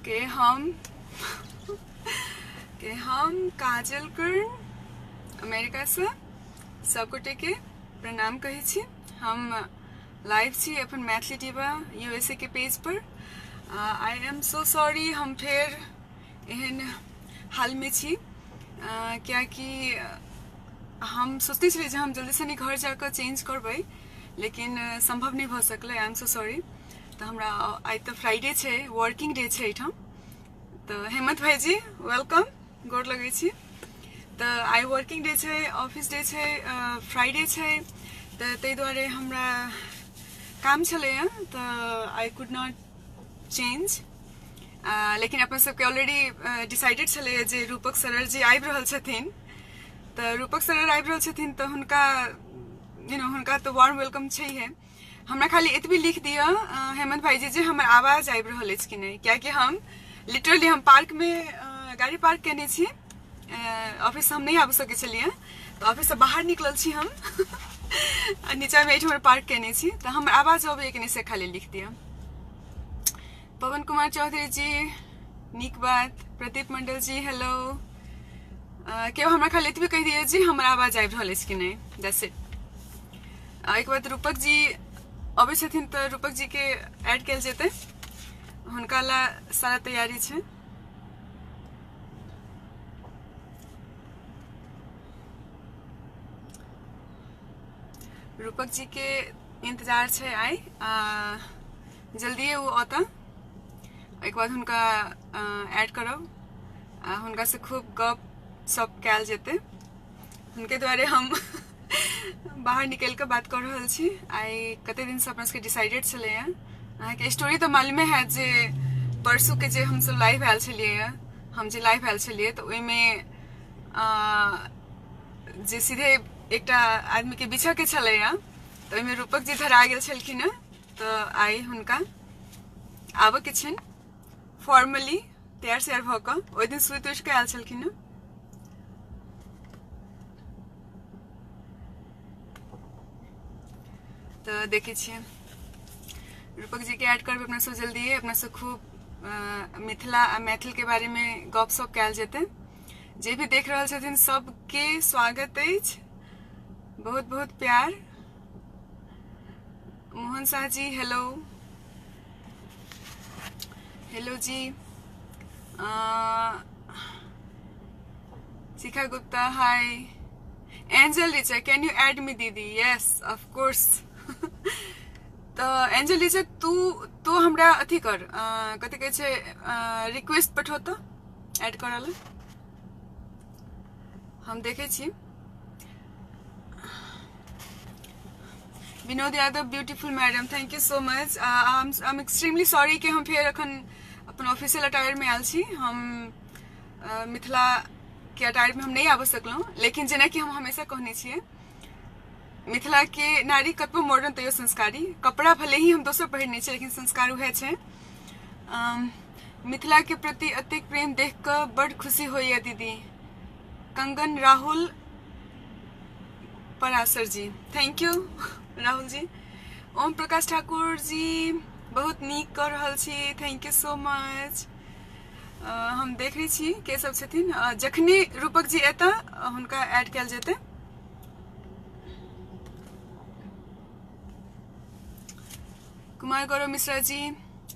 के हम काजल कर्ण अमेरिका से सबगोटे के प्रणाम कही छी। हम लाइव छी अपन मैथिली डिवा यूएसए के पेज पर। आई एम सो सॉरी हम फिर एहन हाल में छी क्या कि हम सोचते छे जे हम जल्दी से घर जाकर चेंज करबे, लेकिन संभव नहीं भ सकल। आई एम सो सॉरी। तो हमरा आज तो फ्राइडे छे, वर्किंग डे छे एठाम। तो हेमंत भाईजी वेलकम, गोर लगे छी। तो आई वर्किंग डे छे, ऑफिस डे छे, फ्राइडे छे, तो ते द्वारे हमरा काम चले। तो आई कुड नॉट चेंज, लेकिन अपन सबके ऑलरेडी डिसाइडेड चले जे रूपक सर जी आबि रहल छथिन। तो रूपक सर आबि रहल छथिन तो हुनका हुनका तो वार्म वेलकम छे है। हमरा खाली एतबी लिख दिया हेमंत भाईजी जे हमर आवाज आबि रहल अछि कि नहीं, क्या कि हम लिटरली हम पार्क में गाड़ी पार्क केने छी। ऑफिस से हम नहीं आबि सके छलिए, तो ऑफिस से बाहर निकलल छी हम नीचा में एठम पार्क केने छी। तो हमर आवाज अबे कि नहीं से खाली लिख दिया। पवन कुमार चौधरी जी नीक बात। प्रदीप मंडल जी हेलो। केओ हमरा खाली एतबे कह दिए जी हमर आवाज आबि रहल अछि कि नहीं, दैट्स इट। एक बात रूपक जी अबे छथिन तो रूपक जी के ऐड कल जेते, हुनका ला सारा तैयारी छे। रूपक जी के इंतजार छे आई, जल्दी वो आता। एक बाद हुनका ऐड करब, हुनका से खूब गप सप कैल जेते। हुनके द्वारे हम बाहर निकल के बात कर रहल छी। आई कते दिन से अपना सबके डिसाइडेड छले। के स्टोरी तो मालूमे है जे परसू के जे हम सब लाइव आयल छलिए, हम जे लाइव आयल छलिए तो ओई में जे सीधे एकटा आदमी के बिछा के छले, तो ओई में रूपक जी धरा गेल छलखिन। तो आई हुनका आब के छन फॉर्मली तैयार शेयर भ क ओई दिन सुइत उठ के आयल छलखिन। तो देखे छिए रूपक जी के ऐड करबे अपना सब जल्दी। अपना सब खूब मैथिल के बारे में गप सप कैल जेते। जे भी देख रहल छथिन सबके स्वागत अछि, बहुत बहुत प्यार। Mohan Shah ji hello, hello ji. Shikha Gupta hi. Angel Richa can you add me दीदी? Yes of course. तो एंजल रिचा तू हमरा अथी कर, कथी कहे छे, रिक्वेस्ट पठो तो ऐड करल हम देखे छी। Vinod Yadav beautiful madam, thank you so much. I am extremely sorry कि हम फिर अखन अपन ऑफिशियल अटायर में आयल छी। हम मिथिला के अटायर में हम नहीं आब सकलौं, लेकिन जेना कि हम हमेशा कहने छिए मिथिला के नारी कतबो मॉडर्न तैयो संस्कारी। कपड़ा भले ही हम दोसर पहिरने छी, लेकिन संस्कार उहे छे। मिथिला के प्रति अतेक प्रेम देख कर बड़ खुशी होइए दीदी। कंगन राहुल परासर जी, थैंक यू राहुल जी। ओम प्रकाश ठाकुर जी बहुत नीक कर रहल छी, थैंक यू सो मच। हम देख रही छी के सब छथिन। जखने रूपक जी एता हुनका ऐड कैल जेते। कुमार गौरव मिश्रा जी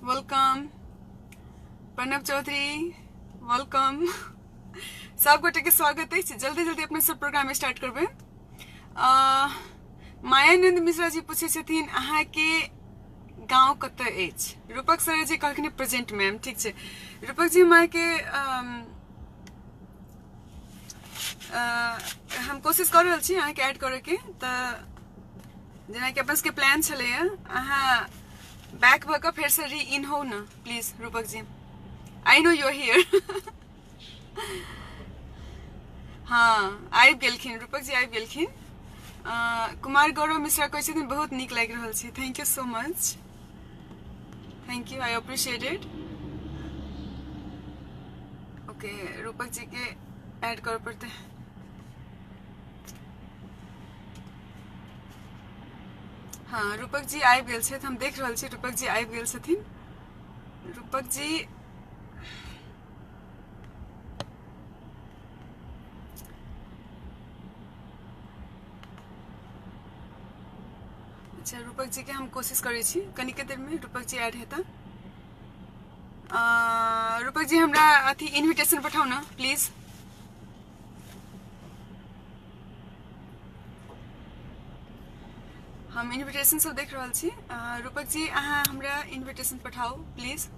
वेलकम। प्रणव चौधरी वेलकम। सब गोटे के स्वागत है। जल्दी जल्दी अपने सब प्रोग्राम स्टार्ट करबे। मायानंद मिश्रा जी पूछे छथिन अहाँ के गांव कत अछि? रूपक सर जी कहलखिन प्रेजेंट मैम, ठीक है। रूपक जी हमारे के हम कोशिश कर रहल छी अहाँ के ऐड करे के। तो जेना कि अपन के प्लान छले, अहाँ बैक भ के फिर से री इन हो ना please Rupak ji. I know you are here. हाँ आबि गेलखिन रूपक जी, आबि गेलखिन। कुमार गौरव मिश्रा कहै छथिन बहुत नीक लागि रहल छी, thank you so much, thank you, I appreciate it. Okay Rupak ji के ऐड कर पड़ते हैं। हाँ रूपक जी आबि गेल छथि, हम देख रहल छी रूपक जी आबि गेल छथिन। रूपक जी अच्छा रूपक जी के हम कोशिश करै छी कनिक देर में रूपक जी ऐड हेता। रूपक जी हमरा अथी इनविटेशन पठाउ ना प्लीज। हम इनविटेशन सब देख रहल छी। रूपक जी अहाँ हमरा इनविटेशन पठाउ प्लीज।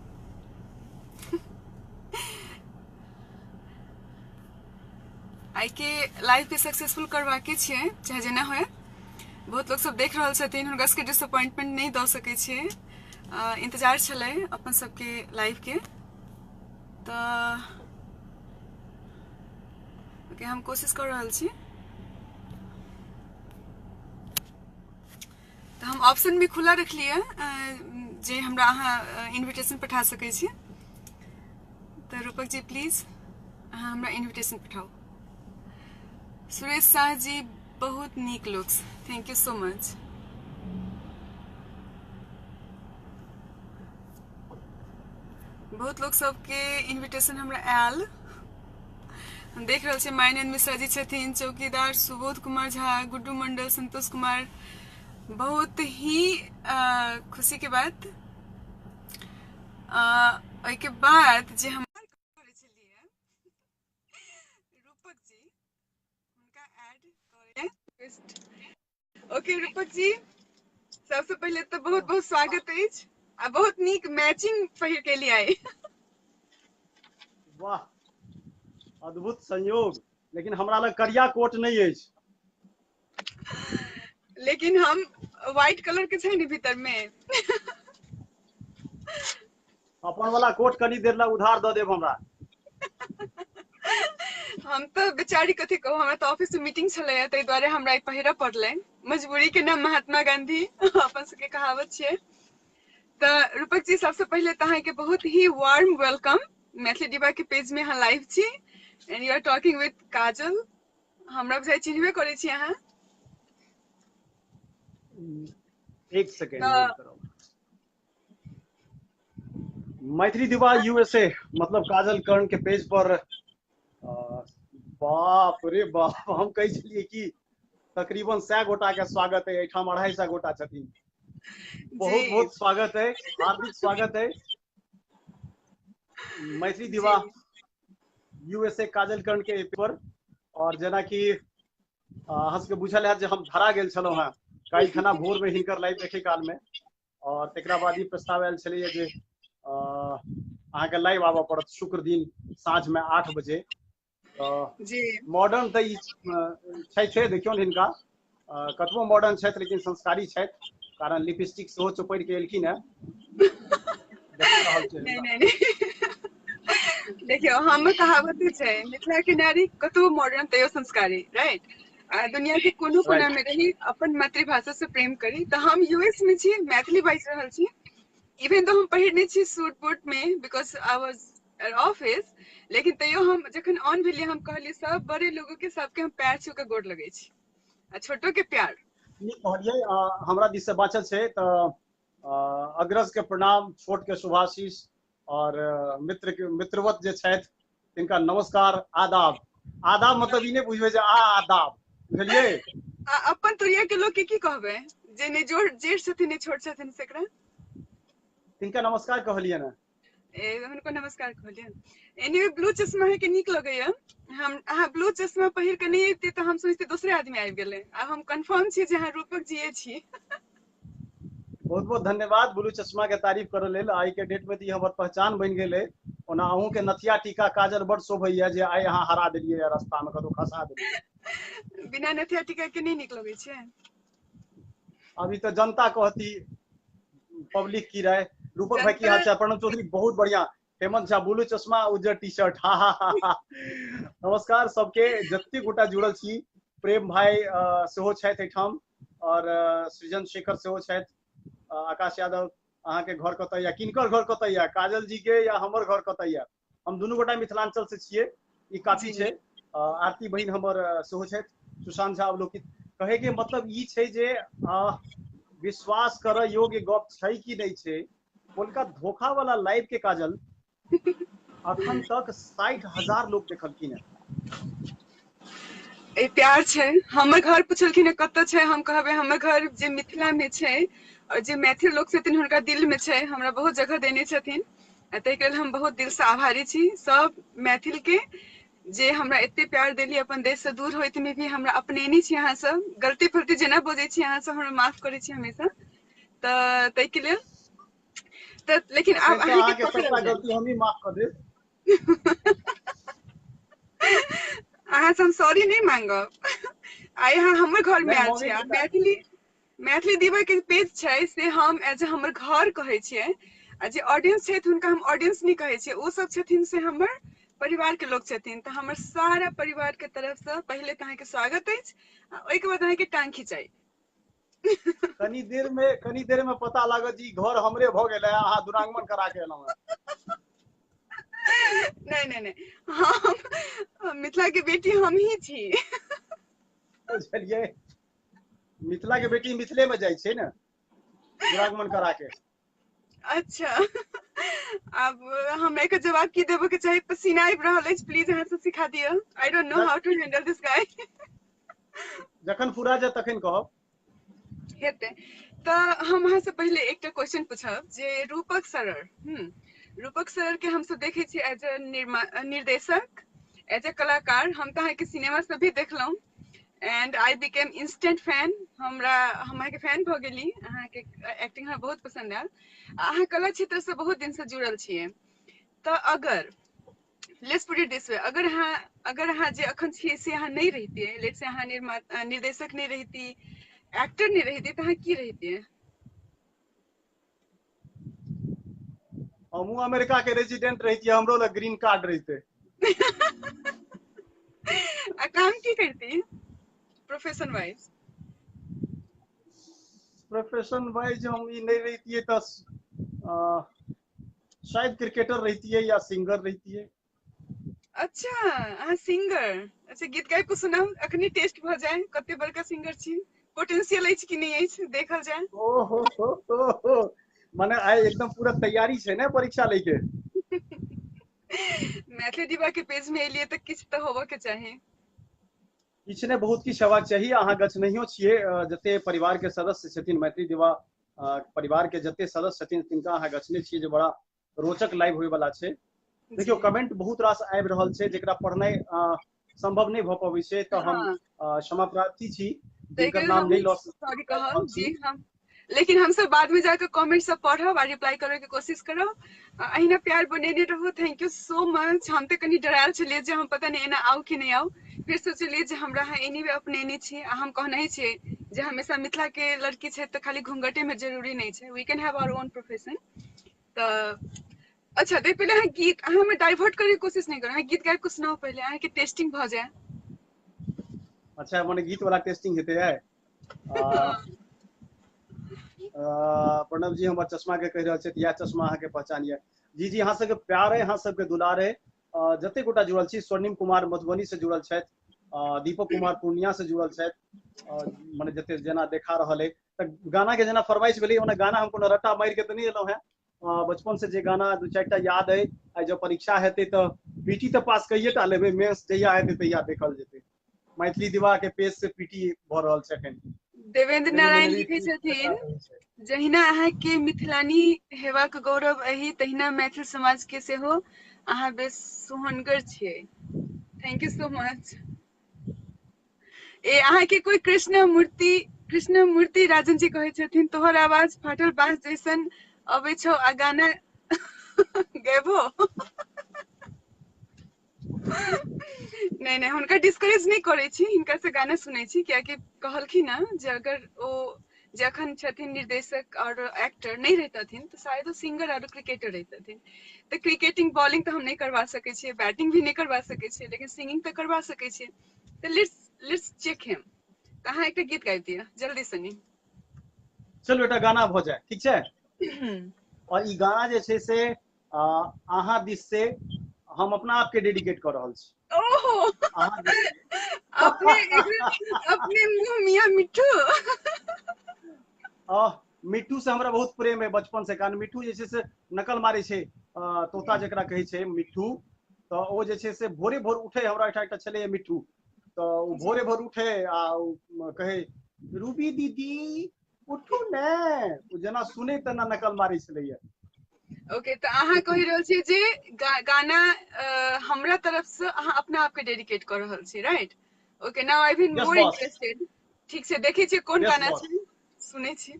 आई के लाइव के सक्सेसफुल करवा के छियै चाहे जेना होय। बहुत लोग सब देख रहल छथिन, हुनका सबके डिसअपॉइंटमेंट नहीं दऽ सकै छियै। इंतजार छलै अपन सबके लाइव के, तो ओके हम कोशिश कर रहल छी। तो हम ऑप्शन भी खुला रखलिए जे हमरा अहाँ इनविटेशन पठा सकै छी। तो रूपक जी प्लीज अहाँ हमरा इनविटेशन पठाउ। सुरेश शाह जी बहुत नीक looks, thank you so much. बहुत लोग सबके इनविटेशन हमरा आयल, हम देख रहल छी। मायनंद मिश्रा जी छथिन, चौकीदार सुबोध कुमार झा, गुड्डू मंडल, संतोष कुमार। बहुत ही खुशी के बात। के बाद जे हम रूपक जी उनका ऐड करें। ओके रूपक जी सबसे पहले तो बहुत बहुत स्वागत है। आ बहुत नीक मैचिंग पहिर के लिए आए। वाह अद्भुत संयोग, लेकिन हमरा लग करिया कोट नहीं है। लेकिन हम व्हाइट कलर के छै ने भीतर में। अपन वाला कोट कनी देर ला उधार दऽ देब हमरा। हम तो बेचारी कथी कहू, हमरा तो ऑफिस में मीटिंग छलै ताहि दुआरे हमरा ई पहिरऽ पड़लै। मजबूरी के नाम महात्मा गांधी अपन सबके कहावत छै। तो रूपक जी सबसे पहले तो अहाँ के बहुत ही वार्म वेलकम। मैथिली डिबा के पेज में अहाँ लाइव छी and you are talking with Kajal. हमरा बुझाइ चिन्हबे करै छी अहाँ। एक सेकेंड होल्ड करो। मैथिली दिवा यूएसए मतलब काजल कर्ण के पेज पर बाप रे बाप, हम कही छलिए कि तकरीबन 100 गोटा के स्वागत है, एठाम 250 गोटा छथिन। बहुत बहुत स्वागत है, हार्दिक स्वागत है। मैथिली दिवा यूएसए काजल कर्ण के पर। और जेना कि अहाँ सबके बुझल है जे हम धरा गेल छलहुँ हैं काल्हि खना भोर में हिनकर लाइव देखे काल में, और तकरा बाद ई प्रस्ताव आयल छलै जे अहाँके लाइव आबऽ पड़त शुक्र दिन साँझ में 8 बजे। मॉडर्न तो छै, देखियौ हिनका कतबो मॉडर्न छथि लेकिन संस्कारी छथि, कारण लिपस्टिक सेहो चोपड़ के एलखिन है। देखियो हम कहावत छै, मिथिला के नारी कतबो मॉडर्न तैयो संस्कारी, राइट। दुनिया के कोनो कोना में रही अपन मातृभाषा से प्रेम करी। तो हम यूएस में छी, मैथिली बाजि रहल छी। इवन तो हम पहिरने छी सूट बूट में बिकॉज आई वाज ऑफिस, लेकिन तैयो हम जखन ऑन भेलिए हम कहलिए सब बड़े लोगों के सबके हम पैर छू के गोड़ लगे छी आ छोटो के प्यार। नीक कहलिए, हमरा दिस से बाँचल छै तो अग्रज के प्रणाम, छोट के शुभाशीष, और मित्र के मित्रवत जे छथि तिनका नमस्कार, आदाब। आदाब मतलब ई नहीं बुझबे जे आदाब, बुझलिए। अपन तुरिया के लोग के की कहबे जे ने जोर जेठ छथिन ने छोट छथिन सेकरा, तिनका नमस्कार कहलिए ना। हुनको नमस्कार कहलिए। एनीवे ब्लू चश्मा है के नीक लगैया। हम अहाँ ब्लू चश्मा पहिर के नहीं एते तो हम सोचते दूसरे आदमी आबि गेले। अब हम कंफर्म छी जे अहाँ रूपक जी छी। बहुत बहुत धन्यवाद ब्लू चश्मा के तारीफ करे लेल। आई के डेट में तो हमर पहचान बन गेल है। ओना अहूँ के नथिया टीका काजल बड़ शोभैया जे आई अहाँ हरा देलिए रास्ता में, कतौ खसा देलिए। बिना नथिया टीका के नहीं नीक लगे छै। अभी तो जनता कहती, पब्लिक की राय। रूपक भाई की हाल चाल? प्रणव चौधरी बहुत बढ़िया। हेमंत झा ब्लू चश्मा उज्जर टी शर्ट, हा। नमस्कार सबके जत्ते गोटा जुड़ल छी। प्रेम भाई सेहो छथि एठाम, और सृजन शेखर सेहो छथि। आकाश यादव अहाँ के घर कतऽ या, किनकर घर कतऽ या, काजल जी के या हमर घर कतऽ या? हम दुनू गोटा मिथिलांचल से छियै, ई काफी छै। आरती बहिन हमर सेहो छथि। सुशांत झा अवलोकित। कहे के मतलब ई छै जे विश्वास करऽ योग्य गप छै कि नहीं छै। कोलका धोखा वाला लाइव के काजल अखन तक 60,000 लोग देखलखिन है। ए प्यार छै। हमर घर पूछलखिन कतऽ छै, हम कहबै हमर घर जे मिथिला में छै और जे मैथिल लोग छथिन हुनका दिल में छै, हमरा बहुत जगह देने छथिन। ताहिके लेल हम बहुत दिल से आभारी छी सब मैथिल के, जे हमरा एते प्यार देली। अपन देश से दूर होइत में भी हमरा अपनेनी छी अहाँ सब, गलती फलती जेना बजै छी अहाँ सब हमरा माफ करै छी हमेशा। तऽ ताहिके लेल तऽ लेकिन आब एखन तऽ अहाँके अहाँके पकड़ल सबटा जाय। गलती हमही माफ कऽ देब। अहाँ से हम सॉरी नहीं मांगब। आइ अहाँ हमर घर में नहि आयल छी मौगी आ के तऽ मैथिली दीवा के पेज छै से हम एज ए हमर घर कहै छियै, आ जे ऑडियंस छथि हुनका हम ऑडियंस नहीं कहै छियै। ओ सब छथिन से हमर परिवार के लोग छथिन। तऽ हमर सारा परिवार के तरफ से पहले तऽ अहाँके स्वागत अछि, आ ओहिके बाद अहाँके टांग खिंचाई। कनी देर में पता लागत जी घर हमरे भऽ गेल है, अहाँ दुरागमन करा के एलहुं है। नहीं नहीं नहीं, हम मिथिला के बेटी हम ही छी। बुझलियै, मिथिला के बेटी मिथिले में जाइ छै ने दुरागमन करा के। अच्छा, अब हम एकर जवाब की देबो के चाही, पसीना आबि रहल अछि, प्लीज अहाँ सब सिखा दिअ। I don't know how to handle this guy. जखन फुरा जाय तखन कहब। हेतै। तऽ हम अहाँ से पहले एकटा क्वेश्चन पूछब जे रूपक सर, रूपक सर के हमसब देखे छियै एज ए निर्देशक, एज ए कलाकार। हम तऽ अहाँके सिनेमा सब भी देखलहुँ, and I became instant fan. हम अहाँके फैन भऽ गेली, अहाँके एक्टिंग हमरा बहुत पसंद आयल। अहाँ कला क्षेत्र से बहुत दिन से जुड़ल छियै। तऽ अगर let's put it this way, अगर अहाँ जे अखन छियै से अहाँ नहीं रहितियै, लेट्स से अहाँ निर्देशक नहीं रहिती, एक्टर नहीं रहिती, तो अहाँ की रहितियै? हमहूँ अमेरिका के रेजिडेंट रहितियै, हमरो लग ग्रीन कार्ड रहिते। आ काम की करती प्रोफेशन वाइज? प्रोफेशन वाइज हम ई नहीं रहितियै तऽ शायद क्रिकेटर रहितियै या सिंगर रहितियै। अच्छा, अहाँ सिंगर। अच्छा, गीत गाबि कऽ सुनाउ, अखनी टेस्ट भऽ जाए कते बड़का सिंगर छी। पोटेंशियल अछि कि नहीं अछि देखल जाए। ओ मने आइ एकदम पूरा तैयारी छै ने परीक्षा लेके। मैथिली दीवा के पेज में एलियै तऽ किछु तऽ होबऽ के चाही। किछु ने बहुत किछु हेबाक चाही। अहाँ गछनहियो छियै, जते परिवार के सदस्य छथिन मैथिली दीवा परिवार के जते सदस्य छथिन तिनका अहाँ गछने छियै, जे बड़ा रोचक लाइव होय वाला छै। देखियो जी कमेंट बहुत रास आबि रहल छै जेकरा पढ़नाइ संभव नहीं भऽ पबै छै, तऽ हम हाँ, क्षमा प्रार्थी छी ताहिके जिनकर लेल नाम हमहूँ नहीं लऽ सॉरी रहल कहब छी। जी। हम लेकिन हमसब बाद में जाकर कमेंट सब पढ़ब आ रिप्लाई करे के कोशिश करब। अहिना प्यार बनेने रहू। Thank you so much. हम तऽ कनी डरायल छलियै जे हम पता नहीं एना आउ कि नहीं आउ, फिर सोचलियै जे हमरा अहाँ एनीवे अपनेने छी, आ हम कहने छियै जे हमेशा मिथिला के लड़की छै तऽ खाली घूंघटे में जरूरी नहीं छै, we can have our own profession. तऽ अच्छा, दे पहले अहाँ गीत, अहाँ हमें डाइवर्ट करे के कोशिश नहीं करू, अहाँ गीत गाबि कऽ सुनाउ पहले, अहाँ के टेस्टिंग भऽ जाए। अच्छा, मने गीत वाला टेस्टिंग हेतै है। प्रणव जी हमर चश्मा के कहि रहल छै, इएह चश्मा अहाँ के पहचान ये। जी जी, अहाँ सबके प्यार है, अहाँ सबके दुलार है। जते गोटा जुड़ल छी, स्वर्णिम कुमार मधुबनी से जुड़ल छथि, दीपक कुमार पूर्णिया से जुड़ल छथि, मने जते जेना देखा रहल है। तऽ गाना के जेना फरमाइश भेलै, ओना गाना हम कोनो रट्टा मारि के तऽ नहीं एलहुं हैं। बचपन से जे गाना दू चारिटा याद है, आई जब परीक्षा हेतै तऽ पीटी तऽ पास कहिए टा लेबै, मेंस जहिया हेतै तहिया देखल जेतै। मैथिली दीवा के पेज से पीटी भऽ रहल छै एखन। देवेंद्र नारायण प्रिलिमिनरी लिखे जकरा छथिन, कहै छै। जहिना अहाँके मिथिलानी हेबाक गौरव अहि, तहिना मैथिल समाज के सेहो अहाँ बेस सुहनगर छियै। Thank you so much. ए अहाँ के कोई कृष्ण मूर्ति राजन जी कहै छथिन, तोहर आवाज फाटल बांस जैसन अबै छौ, आ गाना गेबो। नहीं नहीं, हुनका डिस्करेज नहीं करे छी, हिनका से गाना सुनै छी, कियाकि कहलखिन ना जे अगर ओ जखन छथिन निर्देशक और एक्टर नहीं रहतथिन तऽ शायद वो सिंगर और क्रिकेटर रहतथिन। तऽ क्रिकेटिंग बॉलिंग तऽ हम नहीं करवा सकै छियै, बैटिंग भी नहीं करवा सकै छियै, लेकिन सिंगिंग तऽ करवा सकै छियै। तऽ लेट्स चेक हिम। तऽ अहाँ एकटा गीत गाबि दिअ जल्दी सनी। चलू एकटा गाना भऽ जाय, ठीक छै। और ई गाना जे छै से अहाँ दिस से हम अपना आप के डेडिकेट कऽ रहल छी। ओहो, अहाँ दिस से अपने मुंह मियां मिट्ठू। मिट्टू से हमरा बहुत प्रेम है बचपन से, कारण मिट्टू जे छै से नकल मारै छै, तोता जेकरा कहै छै मिट्ठू। तऽ ओ जे छै से भोरे भोर उठे, हमरा एकटा छलै मिट्ठू, तो उ भोरे भोर उठे आ कहे रूबी दीदी उठू ने, उ जेना सुने तना नकल मारै छलैया। ओके, तो अहाँ उठू। कहि रहल छी जे गाना हमरा तरफ से अहाँ अपना आप के डेडिकेट कर रहल छी, right? Okay, now I been yes more boss, interested. ठीक छै, देखै छियै कोन यस गाना बॉस। छै, सुनै छी।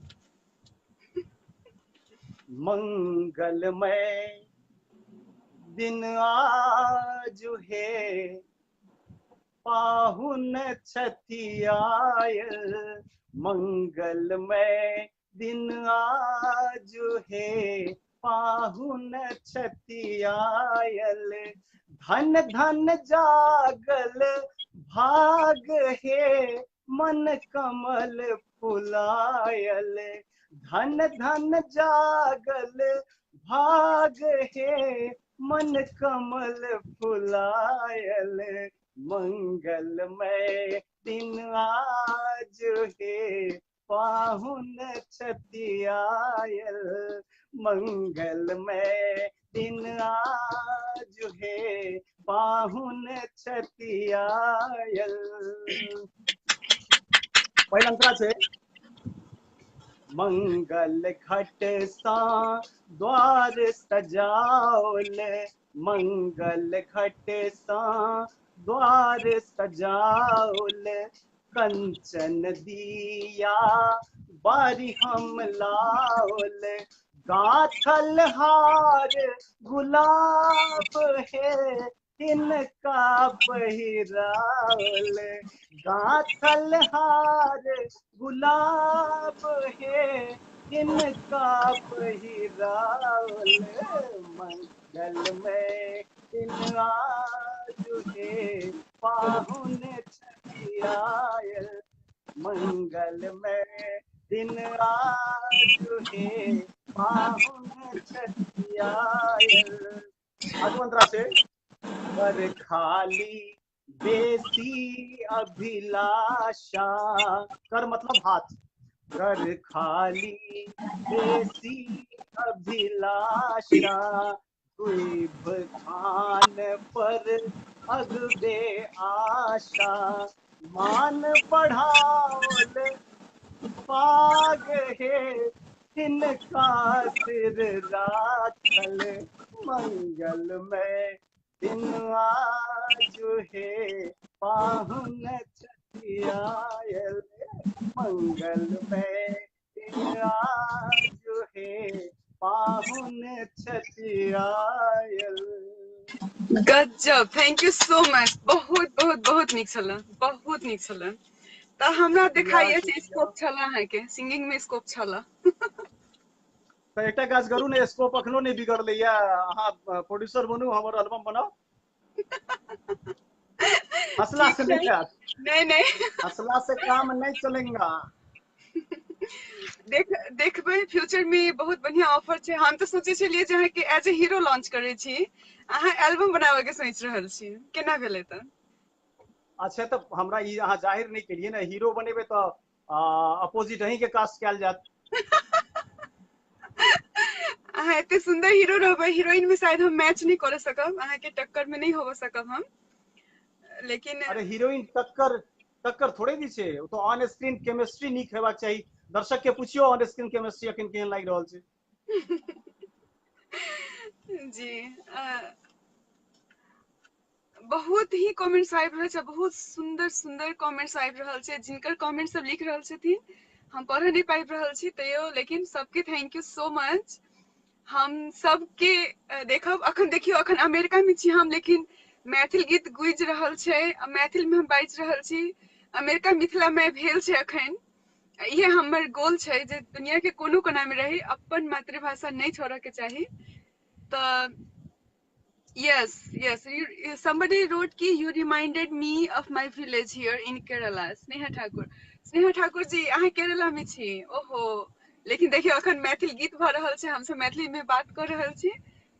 मंगलमय दिन आज है, पाहुन छठी आयल, मंगलमय दिन आज है, पाहुन छठी आयल, धन धन जागल भाग है, मन कमल फुलायल, धन धन जागल भाग है, मन कमल फुलायल, मंगलमय दिन आज है, पाहुन छठी आयल, मंगलमय दिन आज है, पाहुन छठी आयल। पहिल अंतरा छै, मंगल घट सा द्वार सजाओल, मंगल घट सा द्वार सजाओल, कंचन दिया बारी हम लाओल, गाथल हार गुलाब है, इनका पहिरावल, गाथल हार गुलाब है, इनका पहिरावल, मंगलमय दिन आज है, पाहुन छठी आयल, मंगलमय दिन आज है, पाहुन छठी आयल। आगमंत्रा से कर खाली बेसी अभिलाषा, कर मतलब हाथ, कर खाली बेसी अभिलाषा, द्वीप खान पर अगबे आशा, मान बढ़ाओल पाग है, इनका सिर राखल, मंगलमय दिन आज है, पाहुन छठी आयल, मंगलमय दिन आज है, पाहुन छठी आयल। गजब, थैंक यू सो मच। बहुत बहुत बहुत नीक छल, बहुत नीक छल। तो हमरा देखाइए जे स्कोप छल, अहाँके सिंगिंग में स्कोप छल। तो एकटा काज करू ने, स्कोप अखनो नहीं बिगड़लैया, अहाँ प्रोड्यूसर बनू, हमर एल्बम बनाओ। हंसला ठीक से है, नहीं हैत, नहीं नहीं हंसला से काम नहीं चलेगा। देखबै फ्यूचर में बहुत बढ़िया ऑफर छै। हम तो सोचे छलियै जे अहाँके एज ए हीरो लॉन्च करे छी, अहाँ एल्बम बनावे के सोच रहल छी, केना भेलै त? अच्छा, तो हमरा ई अहाँ जाहिर नहीं केलिए ना, हीरो बनेबे तो अपोजिट अहीं के कास्ट कैल जात। अहाँ एते सुंदर हीरो रहबै, हीरोइन में शायद हम मैच नहीं कर सकब, अहाँ के टक्कर में नहीं हो सकब हम, लेकिन अरे हीरोइन टक्कर टक्कर थोड़े दी छै, तो ऑन स्क्रीन केमिस्ट्री नीक हेबाक चाही। दर्शक के पूछियो ऑन स्क्रीन केमिस्ट्री अखन केहन लागि रहल छै। जी बहुत ही कमेंट्स आबि रहल छै, बहुत सुंदर सुंदर कमेंट्स आबि रहल छै, जिनकर कमेंट सब लिख रहल छथिन हम पढ़ नहीं पाबि रहल छी तैयो, लेकिन सबके थैंक यू सो मच। हम सबके देखब। अखन देखियो, अखन अमेरिका में छी हम, लेकिन मैथिल गीत गुजि रहल छै, मैथिल में हम बाजि रहल छी, अमेरिका मिथिला में भेल छै अखन। ये हमर गोल छै जे दुनिया के कोनो कोना में रही, अपन मातृभाषा नहीं छोड़े के चाही। तो yes yes, somebody wrote ki you reminded me of my village here in Kerala. Sneha Thakur ji, अहाँ केरला में छी? ओहो, लेकिन देखियो अखन मैथिल गीत भ रहल छै, हम सब मैथिली में बात कर रहल छी,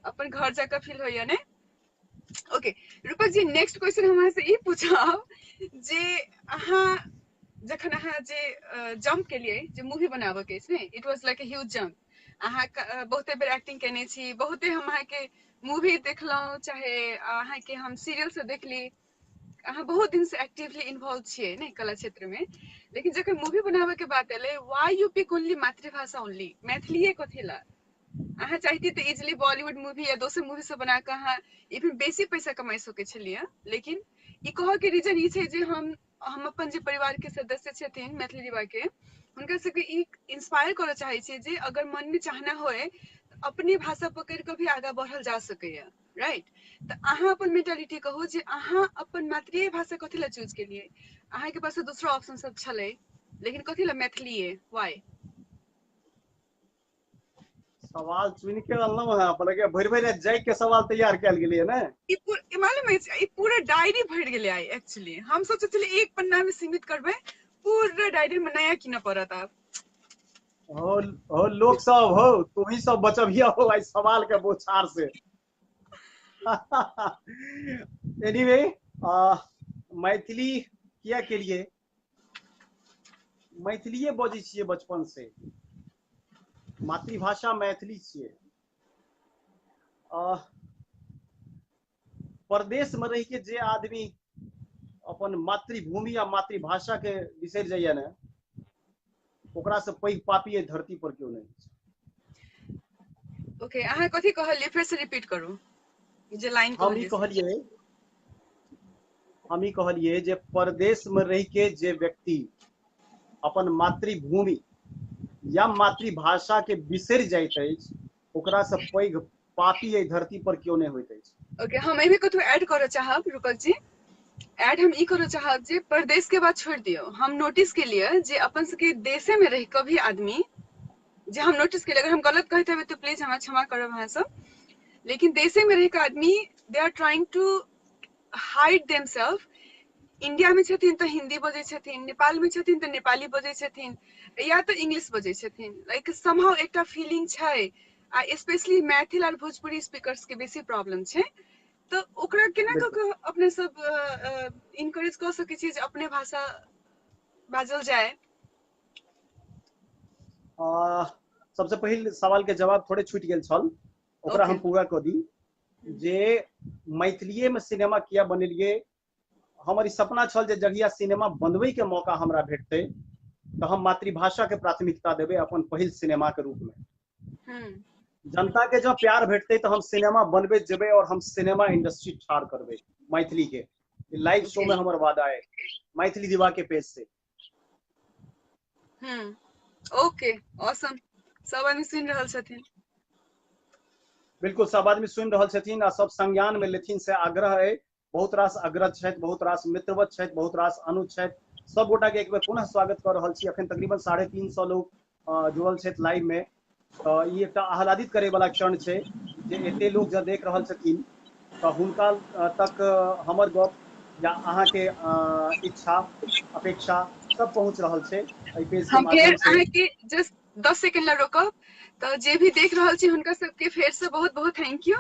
अपन घर जका फील होइया ने? Okay Rupak ji, next question हम अहाँ से ई पूछब जे अहाँ जखन अहाँ जे जंप केलिए, जे मूवी बनाबे के छै, it was like a huge jump. अहाँ बहुते बेर एक्टिंग केने छी, बहुते हम अहाँ के मूवी देखलहुँ, चाहे अहाँ के हम सीरियल से देखली, अहाँ बहुत दिन से एक्टिवली इन्वॉल्व छियै ने कला क्षेत्र में, लेकिन जखन मूवी बनावे के बात एले, व्हाई यू पिक ओनली मातृभाषा ओनली, मैथिलीए कथी ला? अहाँ चाहती तो इजिली बॉलीवुड मूवी या दोसर मूवी सब बना के अहाँ इवन बेसी पैसा कमाई सकै छलियै, लेकिन ई कहऽ के रीजन ई छै जे हम अपन जे परिवार के सदस्य छथिन मैथिली दिवा के, हुनका सबके ई इंस्पायर करऽ चाहै छियै जे अगर मन में चाहना होए तो अपने भाषा पकड़ के भी आगा बढ़ल जा सकैया, राइट? तो अहाँ अपन मेंटालिटी कहू जे अहाँ अपन मातृ भाषा कथी ला चूज केलियै? अहाँ के पास दूसरा ऑप्शन सब छलै, लेकिन कथी ला मैथिलीए, व्हाई? सवाल चुन के अनलहुँ हैं, अपने भरि भरि राति जाग के सवाल तैयार कयल गेलियै ने। मालूम है ई पूरा डायरी भर गेलै आइ। एक्चुअली हम सोचे छलियै एक पन्ना में सीमित करबै, पूरा डायरी में नया कीनऽ पड़त आब। हो लोग सब हो, तू ही सब बचबिया हो आई सवाल के बोछार से। एनीवे, मैथिली किया के लिए मैथिलीए बजै छियै बचपन से, मातृभाषा मैथिली छियै। परदेश में रह के जे आदमी अपन मातृभूमि या मातृभाषा के बिसरि जाइए ने, ओकरा से पैघ पापी एहि धरती पर क्यों नहीं। ओके, अहाँ कथी कहलियै, फिर से रिपीट करू जे लाइन कहलियै। हम ई कहलियै जे परदेश में रह के जे व्यक्ति अपन मातृभूमि या मातृभाषा के बिसरि जाइत अछि, ओकरा से पैघ पापी एहि धरती पर क्यों नहीं होइत अछि। ओके, हम एहिमे कतौ ऐड करऽ चाहब रूपक जी। ऐड हम ई करऽ चाहब जे परदेश के बात छोड़ दियो, हम नोटिस के लिए जे अपन सबके देशे में रह के भी आदमी, जे हम नोटिस के लिए, अगर हम गलत कहते हुए तो प्लीज हमरा क्षमा करब अहाँ सब, लेकिन देशे में रह के आदमी they are trying to hide themselves. India में छथिन तो हिंदी बजै छथिन, नेपाल में छथिन तो नेपाली बजै छथिन, या तो इंग्लिश बजै छथिन। लाइक समहाउ एकटा फीलिंग छै, आ स्पेशली मैथिल और भोजपुरी स्पीकर्स के बेसी प्रॉब्लम छै। तो ओकरा केना क के अपने सब इनकरेज कर सकै छी जे अपने भाषा बाजल जाए? सबसे पहिल सवाल के जवाब थोड़े छूट गेल छल, ओकरा हम पूरा कऽ दी। जे मैथिलीए में सिनेमा किया बनेलिए, हमर सपना छल जे जहिया सिनेमा बनबै के मौका हमरा भेटतै तो हम मातृभाषा के प्राथमिकता देबै अपन पहिल सिनेमा के रूप में। जनता के जब प्यार भेटतै तो हम सिनेमा बनबे जेबै और हम सिनेमा इंडस्ट्री ठाड़ करबै मैथिली के। लाइव शो में हमर वादा है मैथिली दिवा के पेज से। Okay, awesome. सब आदमी सुनि रहल छथिन। बिल्कुल, सब आदमी सुनि रहल छथिन आ सब संज्ञान में लेथिन से आग्रह है। बहुत रास अग्रज छथि, बहुत रास मित्रवत छथि, बहुत रास अनुज छथि, सब गोटा के एक बेर पुनः स्वागत कर रहल छी। अखन तकरीबन 350 लोग जुड़ल छथि लाइव में। ई एकटा आह्लादित करे वाला क्षण छै जे एते लोग जब देख रहल छथिन तो हुनका तक हमर गप या अहाँ के इच्छा अपेक्षा सब पहुंच रहल छै एहि पेज के माध्यम से। अहाँ के जस्ट 10 सेकंड ला रोकब, तो जे भी देख रहल छी हुनका सबके फेर से बहुत बहुत थैंक यू।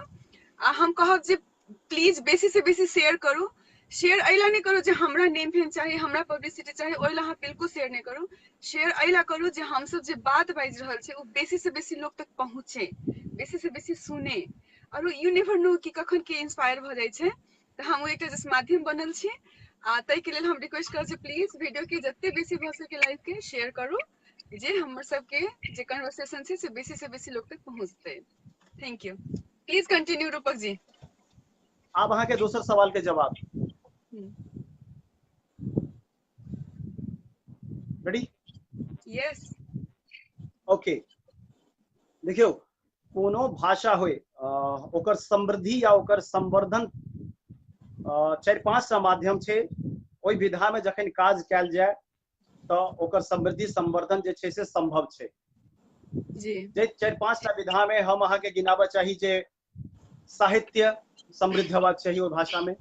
आ हम कहब जे प्लीज बेसी से बेसी शेयर करू। शेयर अइला नहीं करू जे हमरा नेम फेम चाहिए, हमरा पब्लिसिटी चाहिए, ओइला अहाँ बिल्कुल शेयर नहीं करू। शेयर अइला करू जे हम सब जे बात बाजि रहल छै वो बेसी से बेसी लोग तक पहुंचे, बेसी से बेसी सुने। और यू नेवर नो कि कखन के इंस्पायर भ जाय छै। तो हम एकटा जस्ट माध्यम बनल छी, आ तै के लेल हम रिक्वेस्ट करब जे प्लीज वीडियो के जत्ते बेसी भ सके लाइव के शेयर करू, जे हमर सबके जे कन्वर्सेशन छै से बेसी लोग तक पहुंचतै। Thank you. Please continue Rupak ji. आब अहाँ के दोसर सवाल के जवाब। रेडी? यस। ओके, देखियो, कोनो भाषा होय ओकर समृद्धि या ओकर संवर्धन 4-5 टा माध्यम छै। ओहि विधा में जखन काज कैल जाय तो ओकर समृद्धि संवर्धन जे छै से संभव छै जी। जे 4-5 टा विधा में हम अहाँ के गिनाबा चाही जे साहित्य समृद्ध हेबाक चाहिए ओहि भाषा में,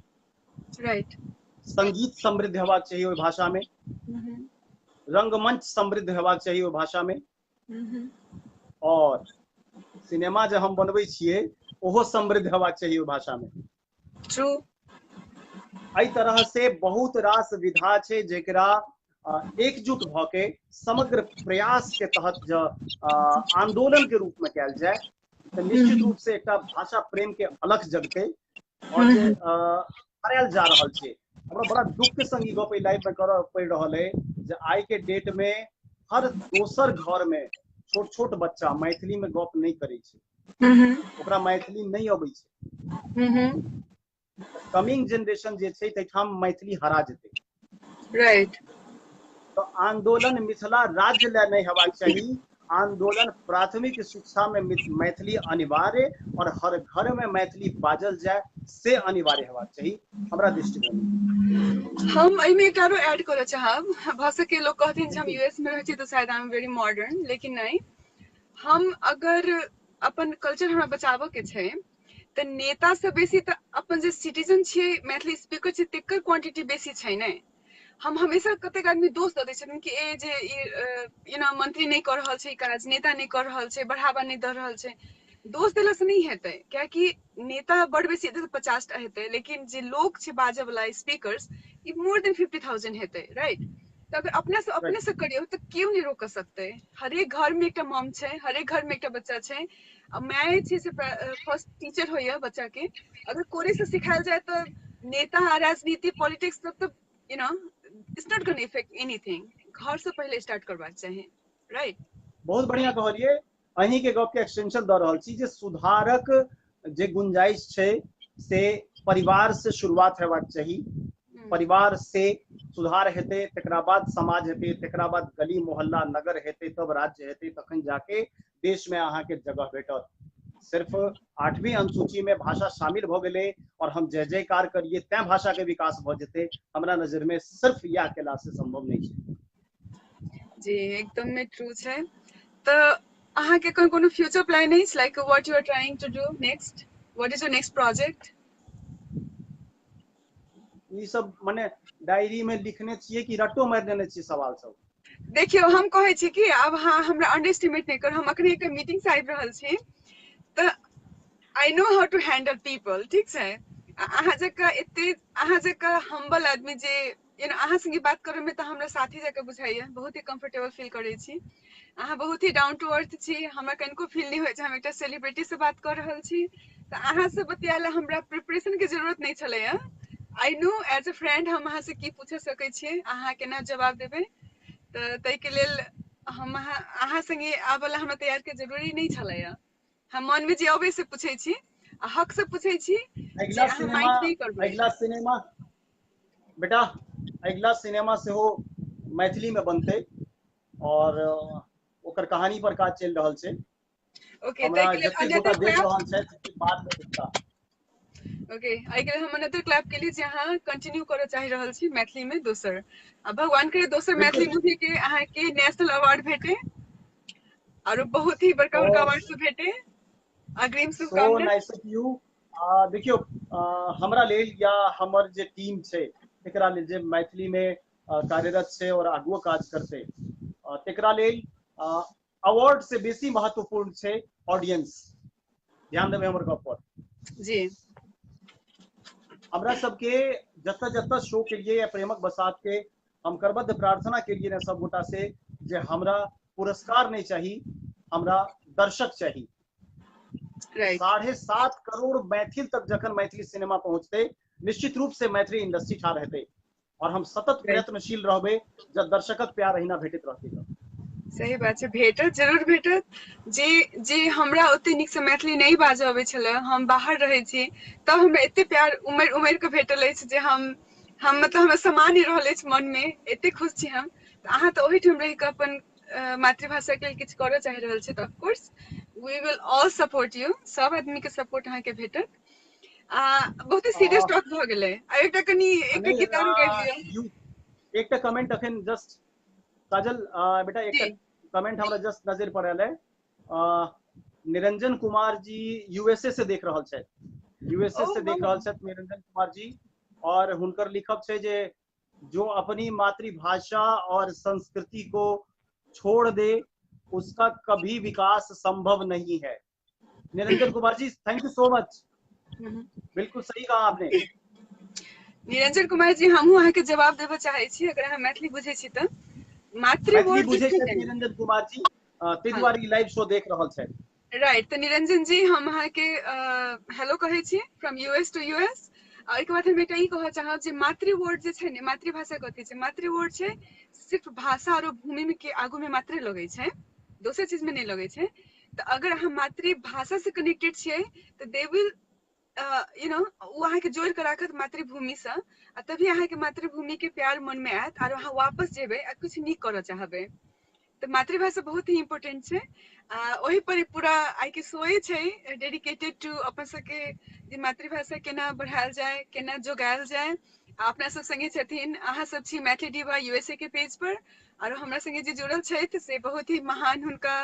राइट। संगीत समृद्ध हेबाक चाहिए ओहि भाषा में, रंगमंच समृद्ध हेबाक चाहिए ओहि भाषा में, और सिनेमा जे हम बनबै छियै ओहो समृद्ध हेबाक चाहिए ओहि भाषा में। ट्रू। एहि तरह से बहुत रास विधा छै जेकरा एकजुट भ के समग्र प्रयास के तहत जो आंदोलन के रूप में कैल जाए तो निश्चित रूप से एक भाषा प्रेम के अलख जगते और जे करायल जा रहल छै हमरा बड़ा दुख के संग ई गप लाइव में कर पड़ रहल है जे आई के डेट में हर दोसर घर में छोट छोट बच्चा मैथिली में गप नहीं करे छै, ओकरा मैथिली नहीं अबै छै। कमिंग जनरेशन जे छै तैठाम मैथिली हरा जेतै। राइट। तो आंदोलन मिथिला राज्य ले नहीं हेबाक चाही, आंदोलन प्राथमिक शिक्षा में मैथिली अनिवार्य और हर घर में मैथिली बाजल जाए से अनिवार्य हेबाक चाही हमरा दृष्टिकोण। हम एहिमे एकटा आरो ऐड करऽ चाहब, भ सके लोग कहथिन जे हम यूएस में रहै छी तो शायद आई एम वेरी मॉडर्न, लेकिन नहीं, हम अगर अपन कल्चर हमरा बचाबऽ के छै तऽ नेता से बेसी तऽ अपन जे सिटीजन छियै मैथिली स्पीकर छै तेकर क्वांटिटी बेसी छै ने। हम हमेशा कतेक आदमी दोष दऽ दै छथिन कि ए जे मंत्री नहीं कर रहल छै ई काज, नेता नहीं कर रहल छै, बढ़ावा नहीं दऽ रहल छै। दोष देला से नहीं हेतै, कियाकि नेता बड़ बेसी 50 टा हेतै, लेकिन जे लोग छै बाजऽ वाला स्पीकर्स ई मोर देन 50,000 हेतै, राइट। तो अगर अपने से करियो तो क्यों नहीं रोक सकते। हरेक घर में एक मॉम छै, हरेक घर में एक बच्चा छै। मैं छी से फर्स्ट टीचर होइए बच्चा के, अगर कोरे से सिखायल जाए तो नेता राजनीति पॉलिटिक्स तो you know it's not gonna effect anything. घर से पहले स्टार्ट करबाक चाहिए, राइट। बहुत बढ़िया कहलिए, अहीं के गप के एक्सटेंशन दऽ रहल छी जे सुधारक जे गुंजाइश छै से परिवार से शुरुआत हेबाक चाही। परिवार से सुधार हेतै, तकरा बाद समाज हेतै, तकरा बाद गली मोहल्ला नगर हेतै, तब राज्य हेतै, तखन जाके देश में अहाँ के जगह भेटत। सिर्फ 8वीं अनुसूची में भाषा शामिल भ गेलै और हम जय जयकार करिए तैं भाषा के विकास भ जेतै, हमरा नजर में सिर्फ यह केला से संभव नहीं छै। जी एकदम में ट्रू छै। तो अहाँ के कोनो future plan is like what you are trying to do next, what is your next project? ई सब माने डायरी में लिखने छियै कि रट्टो मारि देने छियै सवाल सब? देखियो हम कहै छी कि अब हाँ हमरा अंडर एस्टिमेट नहीं कर, हम अखने एक मीटिंग से आबि रहल छी तो I know how to handle people, ठीक छै। अहाँ जका एते अहाँ जका हम्बल आदमी जे अहाँ संगे बात करे में तो हमरा साथी जका बुझाइए, बहुत ही कंफर्टेबल फील करे छी। अहाँ बहुत ही डाउन टू अर्थ छी, हमरा कनिको फील नहीं होय छै हम एकटा सेलिब्रिटी से बात कर रहल छी। तो अहाँ से बतियाला हमरा प्रिपरेशन के जरूरत नहीं छलैया। I know as a friend हम अहाँ से की पूछ सकै छियै, अहाँ केना जवाब देबै, तो तै के लेल हम अहाँ संगे आबला हमरा तैयार के जरूरी नहीं छलैया। हम मन में जे अबै से पूछे छी, हक से पूछे छी जे अहाँ माइंड नहीं करबै। अगला सिनेमा बेटा, अगला सिनेमा से हो मैथिली में बनते और ओकर कहानी पर काज चल रहल छै। ओके, तै हमरा के लेल जते गोटा अनदर देख क्लैप। रहल छथि बात में दिखता। ओके, आई के हम अनदर क्लैप के लिए जे अहाँ कंटिन्यू करऽ चाहि रहल छी मैथिली में दोसर, आ भगवान करे दोसर मैथिली बिल्कुल। मूवी के अहाँ के नेशनल अवार्ड भेटे और बहुत ही बड़का बड़का अवार्ड सब भेटे। अग्रिम सो शुभकामना। Nice of you. देखियो हमरा लेल या हमर जे टीम छै एकरा लेल जे मैथिली में कार्यरत छै और आगुओ काज करते, तेकरा लेल अवार्ड से बेसी महत्वपूर्ण छै ऑडियंस। ध्यान देबै हमर गप पर। जी हमरा सबके जत जत शो के लिए या प्रेमक बसात के हम करबद्ध प्रार्थना के लिए सब गोटा से जे हमरा पुरस्कार नहीं चाहिए, हमरा दर्शक चाहिए। राइट। 7.5 करोड़ मैथिल तक जखन मैथिली सिनेमा पहुंचते, निश्चित रूप से मैथिली इंडस्ट्री ठाढ़ हेतै और हम सतत प्रयत्नशील रहबै जब दर्शकक प्यार अहिना भेटैत रहतै त। सही बात छै, भेटत जरूर भेटत। जे जे हमरा ओते नीक से मैथिली नहीं बाजऽ अबै छले, हम बाहर रहै छी तब हमरा एते प्यार उमरि उमरि के भेटल अछि जे हम मतलब हमरा समा नहीं रहल अछि मन में, एते खुश छी हम। अहाँ तऽ ओहिठाम रहि कऽ अपन मातृभाषा के लेल किछु करऽ चाहि रहल छी, of course we will all support you. सब आदमी के सपोर्ट अहाँ के भेटत। बहुत सीरियस टॉक भ गेलै, आ एकटा कनी एकटा गीत आरो गाबि दियौ। एकटा कमेंट अखन जस्ट काजल बेटा एकटा जी कमेंट हमरा जस्ट नजर पर आयल है। निरंजन कुमार जी यूएसए से देख रहल छथि, यूएसए से देख रहल छथि निरंजन कुमार जी, और हुनकर लिखब छै जे जो अपनी मातृभाषा और संस्कृति को छोड़ दे उसका कभी विकास संभव नहीं है। Niranjan Kumar ji thank you so much, बिल्कुल सही कहा आपने। निरंजन कुमार जी हमहूँ अहाँके जवाब देबऽ चाहै छी, अगर अहाँ मैथिली बुझै छी तऽ। मैथिली मातृवर्ड बुझे छै निरंजन कुमार जी, ताहि दुआरे लाइव शो देख रहल छथि। राइट। तो निरंजन जी हम अहाँ के हेलो कहै छी फ्रॉम यूएस टू यूएस। और एक बात हम एकटा ई कहऽ चाहब जे मातृवर्ड जे छै ने, मातृभाषा कथी छै? मातृवर्ड छै सिर्फ भाषा और भूमि में के आगू में मात्रे लगै छै, दोसर चीज में नहीं लगै छै। तो अगर अहाँ मातृभाषा से कनेक्टेड छियै तो दे विल यू नो वो अहाँ के जोड़ के राखत मातृभूमि से, आ तभी अहाँ के मातृभूमि के प्यार मन में आयत और अहाँ वापस जेबै आ कुछ नीक करऽ चाहबै। तो मातृभाषा बहुत ही इम्पोर्टेंट छै। वही पर पूरा आई के सोए छै डेडिकेटेड टू अपन सबके जे मातृभाषा केना बढ़ायल जाए, केना जोगायल जाए। अपना सब संगे छथिन, अहाँ सब छी मैथिली डिवा यूएसए के पेज पर, और हमरा संगे जे जुड़ल छथि से बहुत ही महान, हुनका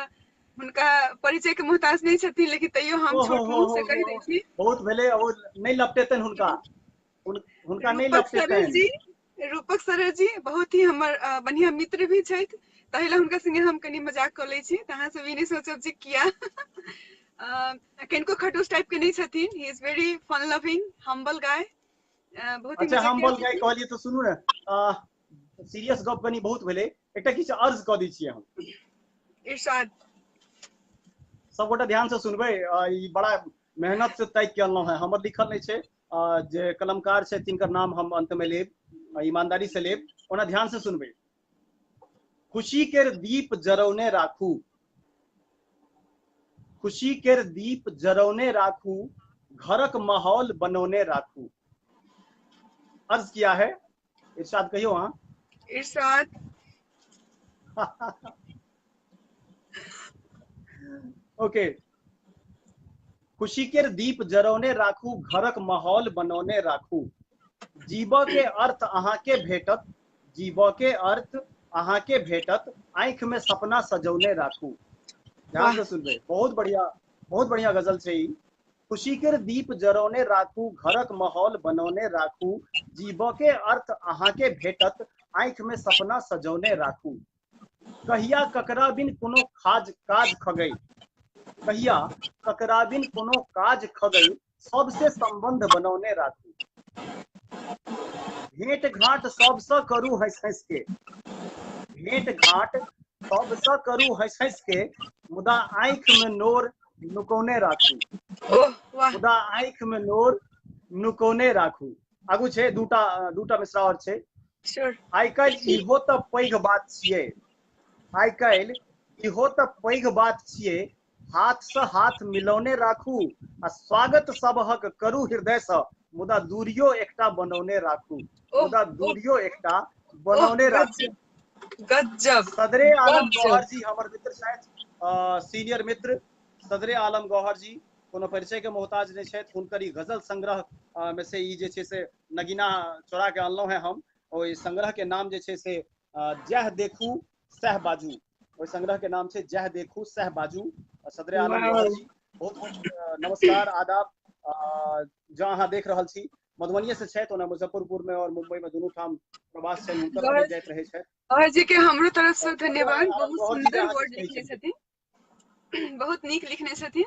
हुनका परिचय के मोहताज नहीं छथिन, लेकिन तैयो हम ओ छोट मुंह से कहि दै हो छी। बहुत भेले, ओ नहीं लपटेतन हुनका, हुनका नहीं रूपक सरल लपटेतन। जी, रूपक सरल जी बहुत ही हमर बढ़िया मित्र भी छथि, ताहि ला हुनका संगे हम कनी मजाक कऽ लै छी। तऽ अहाँ सब ई नहीं सोचब जे किया कनिको खटूस टाइप के नहीं छथिन। He is very fun loving humble guy, बहुत ही अच्छा हम मजाकिया बोल गए छथिन। कहलिए तो सुनू ने, सीरियस गप कनी बहुत भेले, एकटा किछु अर्ज कऽ दै छियै हम। इरशाद। सब गोटा ध्यान से सुनबै, ई बड़ा मेहनत से तय केलहुं है, हमर लिखल नहीं छै, जे कलमकार छै तिनकर नाम हम अंत में लेब, ईमानदारी से लेब, ओना ध्यान से सुनबै। खुशी केर दीप जरौने राखू, खुशी केर दीप जरौने राखू, घरक माहौल बनौने राखू। अर्ज किया है, इरशाद कहियो हाँ। इरशाद। ओके। खुशी केर दीप जरौने राखू, घरक माहौल बनौने राखू, जीवऽ के अर्थ अहाँ के भेटत, जीवऽ के अर्थ अहाँ के भेटत, आंख में सपना सजौने राखू। ध्यान से सुनबे, बहुत बढ़िया गजल छै ई। खुशी केर दीप जरौने राखू, घरक माहौल बनौने राखू, जीवऽ के अर्थ अहाँ के भेटत, आंख में सपना सजौने राखू। कहिया ककरा बिन कोनो काज खगै, कहिया ककरा बिन कोनो काज खगै, सबसे संबंध बनौने राखू। भेंट घाट सबसँ करू हंस हंस के, भेंट घाट सबसँ करू हंस हंस के, मुदा आंख में नोर नुकौने राखू, ओह वाह। मुदा आंख में नोर नुकौने राखू। आगू छै दूटा मिसरा और छै। श्योर। आइ काल्हि इहो तऽ पैघ बात छियै, आइ काल्हि इहो तऽ पैघ बात छियै, हाथ से हाथ मिलौने राखू, आ स्वागत सबहक करू हृदय से, मुदा दूरियो एकटा बनौने राखू, ओह मुदा ओह दूरियो एकटा ओह बनौने राखू। गजब गजब सदरे आलम गौहर गजब। जी हमर मित्र छथि, सीनियर मित्र सदरे आलम गौहर जी, कोनो परिचय के मोहताज नहीं छथि। हुनकर ई गजल संग्रह में से ई जे छै से नगीना चोरा के अनलहुं हैं हम, और इस संग्रह के नाम जे छै से जह देखू सह बाजू, ओहि संग्रह के नाम छै जह देखू सह बाजू। सदरे आलम गौहर जी बहुत बहुत नमस्कार आदाब। जहाँ अहाँ देख रहल छी मधुबनी से छथि, ओना मुजफ्फरपुर में और मुंबई में दुनू ठाम प्रवास छै हुनकर, अभी जाइत रहे छथि। गौहर जी के हमरो तरफ से सदरे धन्यवाद, आलम बहुत गौहर जी सुंदर अहाँ वर्ड किछु कहै लिखने छथिन। छथिन, बहुत नीक लिखने छथिन।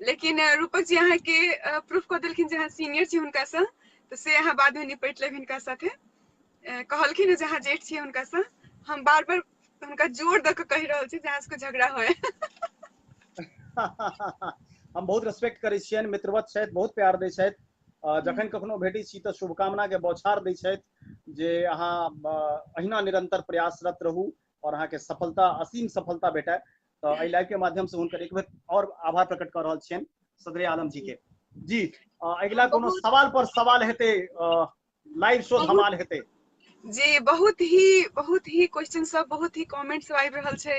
लेकिन रूपक जी अहाँ के प्रूफ कऽ देलखिन जे अहाँ सीनियर छी हुनका से, तो से अहाँ बाद में निपट लेब हिनका साथे। कहलखिन जे अहाँ जेठ छियै हुनका से, हम बार बार हुनका जोर दऽ कऽ कहि रहल छी जे अहाँ सबके झगड़ा होय। हम बहुत रेस्पेक्ट करै छियनि, मित्रवत छथि, बहुत प्यार दै छथि। जखन कखनो भेटै छी तऽ शुभकामना के बौछार दै छथि जे अहाँ अहिना निरंतर प्रयासरत रहू और अहाँके सफलता, असीम सफलता भेटै। तो एहि लाइव के माध्यम से हुनकर एक बेर और आभार प्रकट कर रहल छियनि सदरे आलम जी के। जी अगिला कोनो सवाल पर सवाल हेतै, लाइव शो धमाल हेतै। जी बहुत ही क्वेश्चन सब, बहुत ही कमेंट सब आबि रहल छै।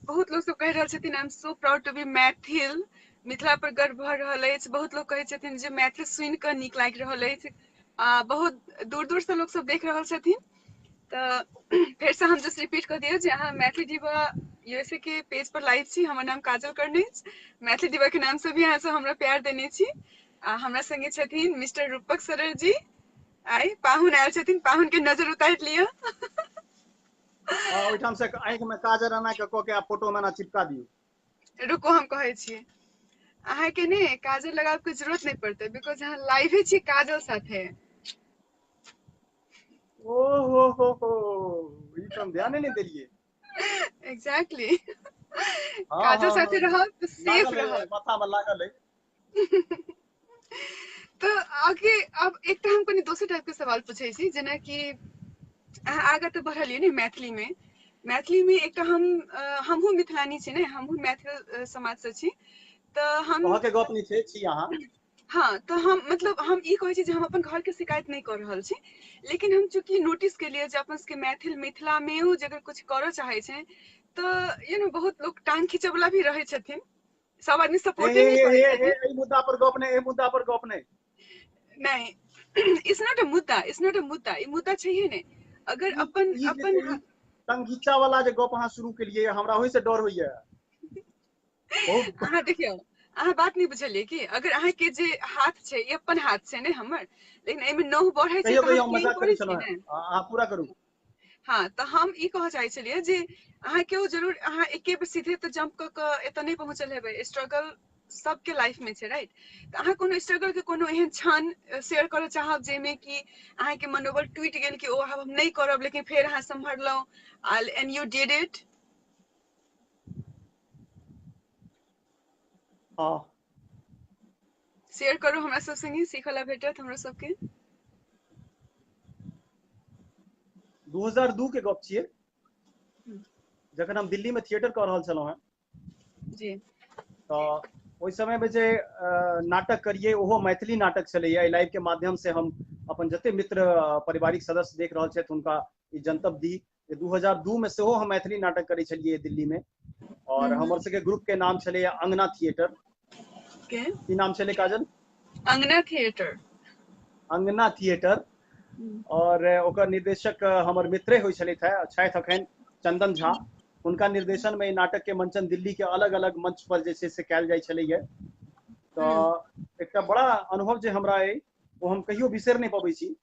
बहुत लोग सब कहि रहल छथिन I am so proud to be Maithil, Mithila पर गर्व भऽ रहल अछि। बहुत लोग कहै छथिन जे मैथिल सुनि कऽ नीक लागि रहल अछि। बहुत दूर दूर से लोग सब देख रहल छथिन। तऽ फेर से हम जस्ट रिपीट कऽ दियौ जे अहाँ मैथिली डिवा यूएसए के पेज पर लाइव छी। हमर नाम काजल कर्णिज, मैथिली डिवा के नाम से भी अहाँ सब हमरा प्यार देने छी। हमरा संगे छथिन मिस्टर रूपक सरल जी, आई पाहुन आयल छथिन, पाहुन के नजर उतारि लिअ। ओहिठाम से आंखि में काजर एना के कऽ के आ फोटो में ना चिपका दियौ। रुको हम कहै छियै, अहाँके ने काजल लगाब के जरूरत नहीं पड़तै, बिकॉज अहाँ लाइवे छी काजल साथे। ओ हो ई तो हम ध्यान नहीं देलिए। एग्जैक्टली हाँ काजल साथे रहब तो सेफ लागल है, रहब। माथा में लागल है। तो आगे अब एकटा हम कनी दोसर टाइप के सवाल पूछे छी, जेना कि अहाँ आगे तो बढ़लिए ने मैथिली में एकटा हमहू मिथिलानी छी ने, हमहू मैथिल समाज से छी, तो हम कह के गप नहीं छे छी अहाँ। हाँ, तो हम मतलब हम ई कहै छी जे हम अपन घर के शिकायत नहीं कर रहल छी, लेकिन हम चूंकि नोटिस के लिए जे अपन सबके मिथिला में अगर कुछ करऽ चाहे छै तो बहुत लोग टांग खींचे वाला भी रहे छथिन, सब आदमी सपोर्टे नहीं करे छथिन। ए मुद्दा पर गप नहीं, ए मुद्दा पर गप नहीं। नहीं, इट्स नॉट अ मुद्दा, ई मुद्दा चाहिए ने। अगर अपन टंगीचा वाला जे गप अहाँ शुरू केलिए, हमरा होई से डर होइए बहुत। अहाँ देखियो, अहाँ बात नहीं बुझलिए कि अगर अहाँ के जे हाथ छै, ई अपन हाथ छै ने हमर, लेकिन एमे नौह बढ़े छै कहियो तो कहियो हम हम यही मजाक करै करी छी छलो ने। अहाँ पूरा करू। हाँ, तो हम ई कह चाहे छलिए जे अहाँ के जरूर अहाँ एके बेर सीधे तो जंप क के एतय नहीं पहुंचल हेबै, स्ट्रगल सबके लाइफ में छै, राइट। तो अहाँ कोनो स्ट्रगल के कोनो एहन क्षण शेयर करऽ चाहब जेमे कि अहाँ के मनोबल टूट गेल कि ओ अब हम नहीं करब, लेकिन फिर अहाँ संभरलौ एंड यू डिड इट। हाँ, शेयर करू हमरा सब संगे, सीखऽ ला भेटत हमरा सबके। 2002 के गप छिए, जखन हम दिल्ली में थिएटर कर रहल छलहुँ हैं, जी। तो ओहि समय में जे नाटक करिए ओहो मैथिली नाटक छलैया। लाइव के माध्यम से हम अपन जते मित्र पारिवारिक सदस्य देख रहल छथि हुनका ई जनतब दी 2002 में सेहो हम मैथिली नाटक करै छलिए दिल्ली में, और हमर सबके ग्रुप के नाम छलै अंगना थिएटर। के की नाम छलै काजल? अंगना थिएटर। अंगना थिएटर। और ओकर निर्देशक हमर मित्रे होइ छथि अखन चंदन झा। उनका निर्देशन में नाटक के मंचन दिल्ली के अलग अलग मंच पर जे से कैल जाय छलैया। तो एक बड़ा अनुभव जे हमरा है वो हम कहियो बिसर नहीं पबै छी,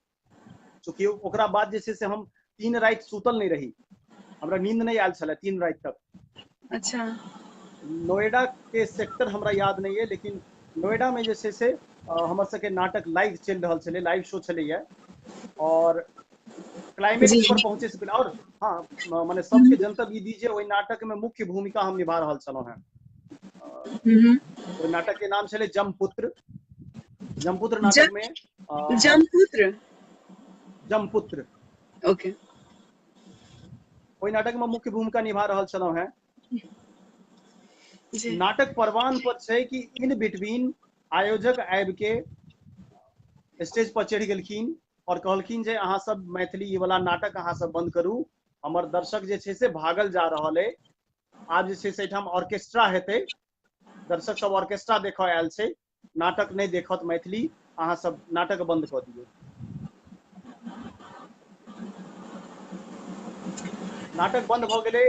चूँकि ओकरा बाद जे से हम 3 रात सुतल नहीं रही, हमरा नींद नहीं आयल छले 3 रात तक। अच्छा। नोएडा के सेक्टर हमरा याद नहीं है, लेकिन नोएडा में जे से हमर सबके नाटक लाइव चल रहा छलै, लाइव शो छलैया, और क्लाइमेक्स पर पहुंचे से पहले, और हाँ माने सबके जनतब ई दीजिए ओहि नाटक में मुख्य भूमिका हम निभा रहल छलहुँ हैं। ओहि नाटक के नाम छलै जमपुत्र। जमपुत्र नाटक में जमपुत्र ओके। ओहि नाटक में मुख्य भूमिका निभा रहल छलहुँ हैं। नाटक परवान पर छै कि इन बिटवीन आयोजक आबि के स्टेज पर चढ़ि गेलखिन और कहलखिन जे अहाँ सब मैथिली वाला नाटक अहाँ सब बंद करू, हमर दर्शक जे छै से भागल जा रहल है। आब जे छै से एठाम ऑर्केस्ट्रा हेतै, दर्शक सब ऑर्केस्ट्रा देखऽ आयल छै, नाटक नहीं देखत मैथिली, अहाँ सब नाटक बंद कऽ दियौ। नाटक बंद भ गेलै,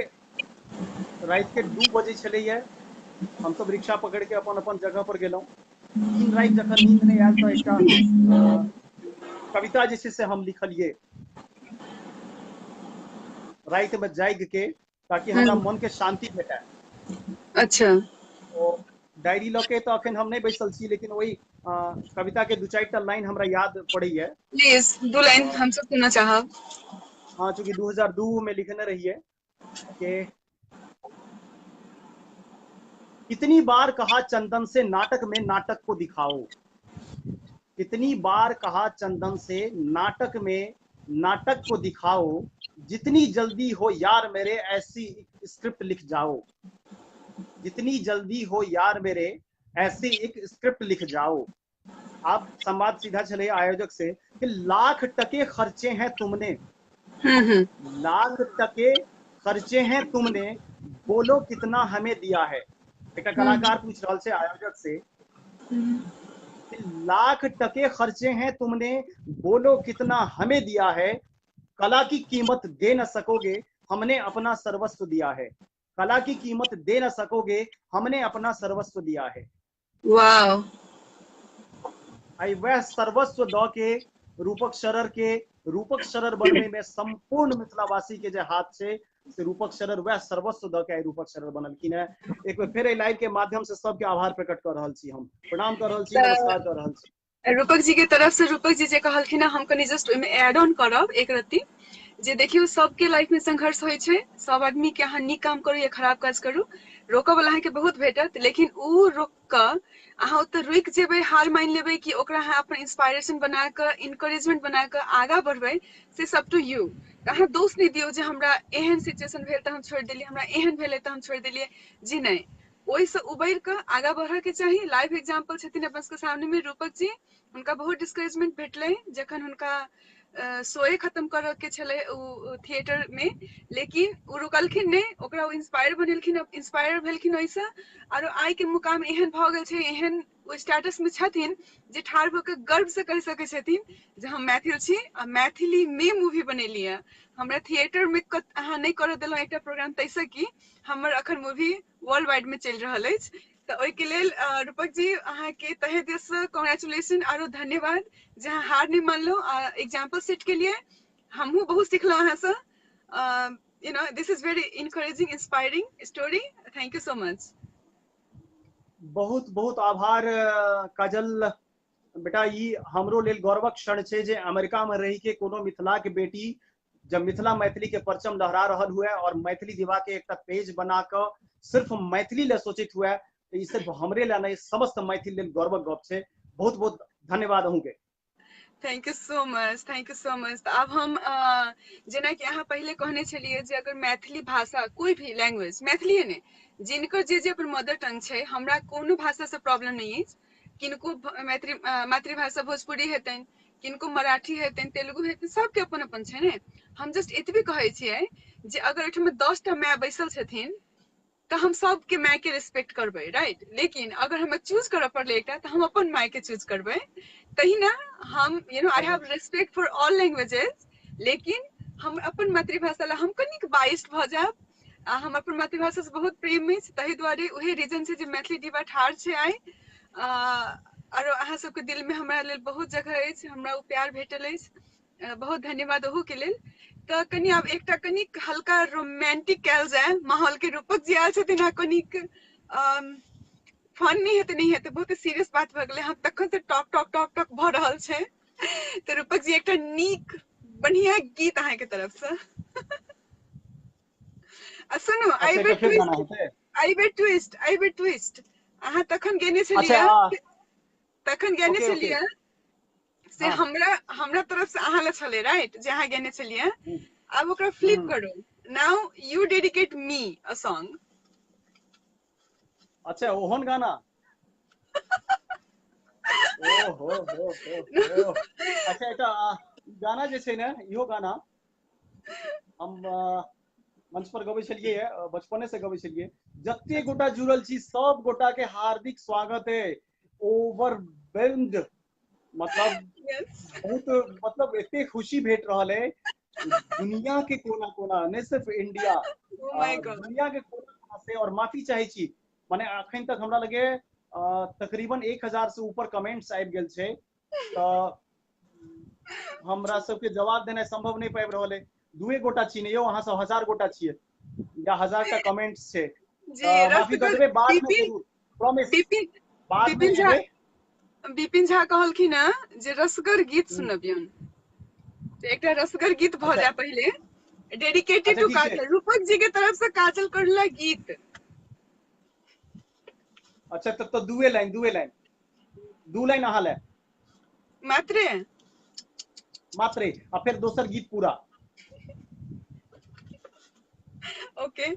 रात के 2 बजे छलैया। हम सब रिक्शा पकड़ के अपन अपन जगह पर गेलहुं। 3 रात जखन नींद नहीं आयल तो एकटा कविता जे से हम लिखलिए रात में जाग के, ताकि हमरा मन के शांति भेटे। अच्छा। तो डायरी लऽ के तो अखन हम नहीं बैसल छी, लेकिन वही कविता के 2-4 लाइन हमरा याद पड़ैया। प्लीज 2 लाइन हम सब सुनना चाहब। हाँ, चूंकि 2002 में लिखने रहिए कि कितनी बार कहा चंदन से नाटक में नाटक को दिखाओ, कितनी बार कहा चंदन से नाटक में नाटक को दिखाओ, जितनी जल्दी हो यार मेरे ऐसी स्क्रिप्ट लिख जाओ, जितनी जल्दी हो यार मेरे ऐसी एक स्क्रिप्ट लिख जाओ। आप संवाद सीधा चले आयोजक से कि लाख टके खर्चे हैं तुमने, लाख टके खर्चे हैं तुमने, बोलो कितना हमें दिया है। एक कलाकार पूछ रहा से आयोजक से, लाख टके खर्चे हैं तुमने, बोलो कितना हमें दिया है, कला की कीमत दे न सकोगे, हमने अपना सर्वस्व दिया है, कला की कीमत दे न सकोगे, हमने अपना सर्वस्व दिया है। वाह। आई वह सर्वस्व द के रूपक शरर बनने में संपूर्ण मिथिलावासी के जे हाथ से रूपक शरर वह सर्वस्व द के रूपक शरर बनलखिन है। एक बेर फिर लाइव के माध्यम से सबके आभार प्रकट कर रहल छी, हम प्रणाम कर रहल छी, नमस्कार कर रहल छी। रूपक जी के तरफ से रूपक जी जे कहलखिन हम कनी जस्ट ओइमे ऐड ऑन करब एक रत्ती, जे देखियो सबके लाइफ में संघर्ष होय छै, सब आदमी के अहाँ नीक काम करू या खराब काज करू, रोकऽ वाला अहाँके बहुत भेटत, लेकिन उ रोक कऽ अहाँ ओतऽ रुकि जेबै, हार मान लेबै कि ओकरा अहाँ अपन इंस्पायरेशन बना कऽ, इनकरेजमेंट बना कऽ आगाँ बढ़बै, से सब टू यू। तऽ अहाँ दोष नहि दियौ जे हमरा एहन सिचुएशन भेल तऽ हम छोड़ि देलियै, हमरा एहन भेलै तऽ हम छोड़ि देलियै। जी नहीं, ओहिसँ उबरि कऽ आगाँ बढ़ऽके चाही। लाइव एग्जाम्पल छथिन अपन सबके सामने में रूपक जी, हुनका बहुत डिस्करेजमेंट भेटलै जखन हुनका शोए खत्म करऽ के छलै ओ थिएटर में, लेकिन ओ रुकलखिन नहीं, ओकरा ओ इंस्पायर बनेलखिन, इंस्पायर भेलखिन ओहिसँ, आरो आइ के मुकाम एहन भऽ गेल छै, एहन ओ स्टेटस में छथिन जे ठाढ़ भऽ कऽ गर्व से कहि सकै छथिन जे हम मैथिल छी आ मैथिली में मूवी बनेलियै। हमरा थिएटर में अहाँ नहीं करऽ देलहुँ एकटा प्रोग्राम, तैसँ कि हमर अखन मूवी वर्ल्ड वाइड में चलि रहल अछि। तऽ ओहिके लेल रूपक जी अहाँके तहे दिल से कांग्रेचुलेशन आरो धन्यवाद जे अहाँ हार नहीं मानलहुँ आ एग्जाम्पल सेट के लिए। हमहूँ बहुत सिखलहुँ अहाँसँ। You know, this is very encouraging, inspiring story. Thank you so much. बहुत बहुत आभार काजल बेटा। ई हमरो लेल गौरवक क्षण छै जे अमेरिका में रही के कोनो मिथिला के बेटी जब मिथिला मैथिली के परचम लहरा रहल हुए और मैथिली दिवा के एक पेज बना कर सिर्फ मैथिली ले सोचित हुए, तो ई सिर्फ हमरे ले नहीं, समस्त मैथिल लेल गौरवक गप छै। बहुत बहुत धन्यवाद अहूँ के। Thank you so much, thank you so much. तो अब हम जेना कि अहाँ पहले कहने छलिए जे अगर मैथिली भाषा, कोई भी लैंग्वेज, मैथिली ने जिनकर जे अपन मदर टंग छै, हमरा कोनो भाषा से प्रॉब्लम नहीं है। किनको मातृभाषा भोजपुरी हेतनि, किनको मराठी हेतनि, तेलुगु हेतनि, सबके अपन अपन छै ने। हम जस्ट एतबे कहै छियै जे अगर एहिठाम 10 टा माय बैसल छथिन तो हम सबके माय के रिस्पेक्ट करबै, राइट। लेकिन अगर हमें चूज करऽ पड़ले एकटा, तो हम अपन माय के चूज करबै। तहिना हम I have respect for all languages, लेकिन हम अपन मातृभाषा ला हम कनिक बाइस्ड भऽ जायब। हम अपन मातृभाषा से बहुत प्रेम अछि, ताहि दुआरे उहे रीजन छै जे मैथिली दिवा ठाढ़ छै आइ। आरो अहाँ सबके दिल में हमरा लेल बहुत जगह अछि, हमरा ओ प्यार भेटल अछि। बहुत धन्यवाद ओहू के लेल। तो कनी आब एकटा कनिक हल्का रोमांटिक कैल जाए माहौल के। रूपक जी आयल छथिन, कनिक फन नहीं हेतै, नहीं हेतै, बहुत सीरियस बात भऽ गेलै। हम तखन से टॉक टॉक टॉक टॉक भऽ रहल छै। तो रूपक जी एकटा नीक बढ़िया गीत अहाँ के तरफ से। सुनू, आई अच्छा, बे फिर गाना ट्विस्ट, हेतै। आई बे ट्विस्ट, आई बे ट्विस्ट। अहाँ तखन गेने अच्छा छलिए, तखन गेने ओके ओके। छलिए से हाँ। हमरा तरफ से अहाँ ले छले, राइट, जे अहाँ गेने छलिए। अब ओकरा फ्लिप हम्म। करू, now you dedicate me a song. अच्छा, ओहन गाना। ओ हो। अच्छा, एक गाना जे छै ने, इहो गाना हम मंच पर गबै छलिए, बचपने से गबै छलिए। जत्ते गोटा जुड़ल छी सब गोटा के हार्दिक स्वागत है। ओवरवेल्म्ड, मतलब यस। बहुत, मतलब एते खुशी भेट रहल है। दुनिया के कोना कोना, नहीं सिर्फ इंडिया, ओ माय गॉड। दुनिया के कोना कोना से। और माफी चाहे छी, माने अखन तक हमरा लगे तकरीबन 1000 से ऊपर कमेंट्स आबि गेल छै। तो हमरा सबके जवाब देना संभव नहीं पाबि रहल है। दुए गोटा छी ने यौ, अहाँ सब 1000 गोटा छियै, या 1000 टा कमेंट्स छै। जी माफी दऽ रसगर देबै, बाद में विपिन जरूर, प्रॉमिस, विपिन बाद में विपिन झा, एबै। विपिन झा कहलखिन हँ जे रसगर गीत सुनबियन। तो एकटा रसगर गीत भऽ अच्छा जाए पहले, डेडिकेटेड अच्छा, टू ठीक छै। काजल, रूपक जी के तरफ से काजल करला गीत। अच्छा, तब तो दुए लाइन, दू लाइन अहाँ ले मात्रे मात्रे, आ फिर दोसर गीत पूरा। ओके।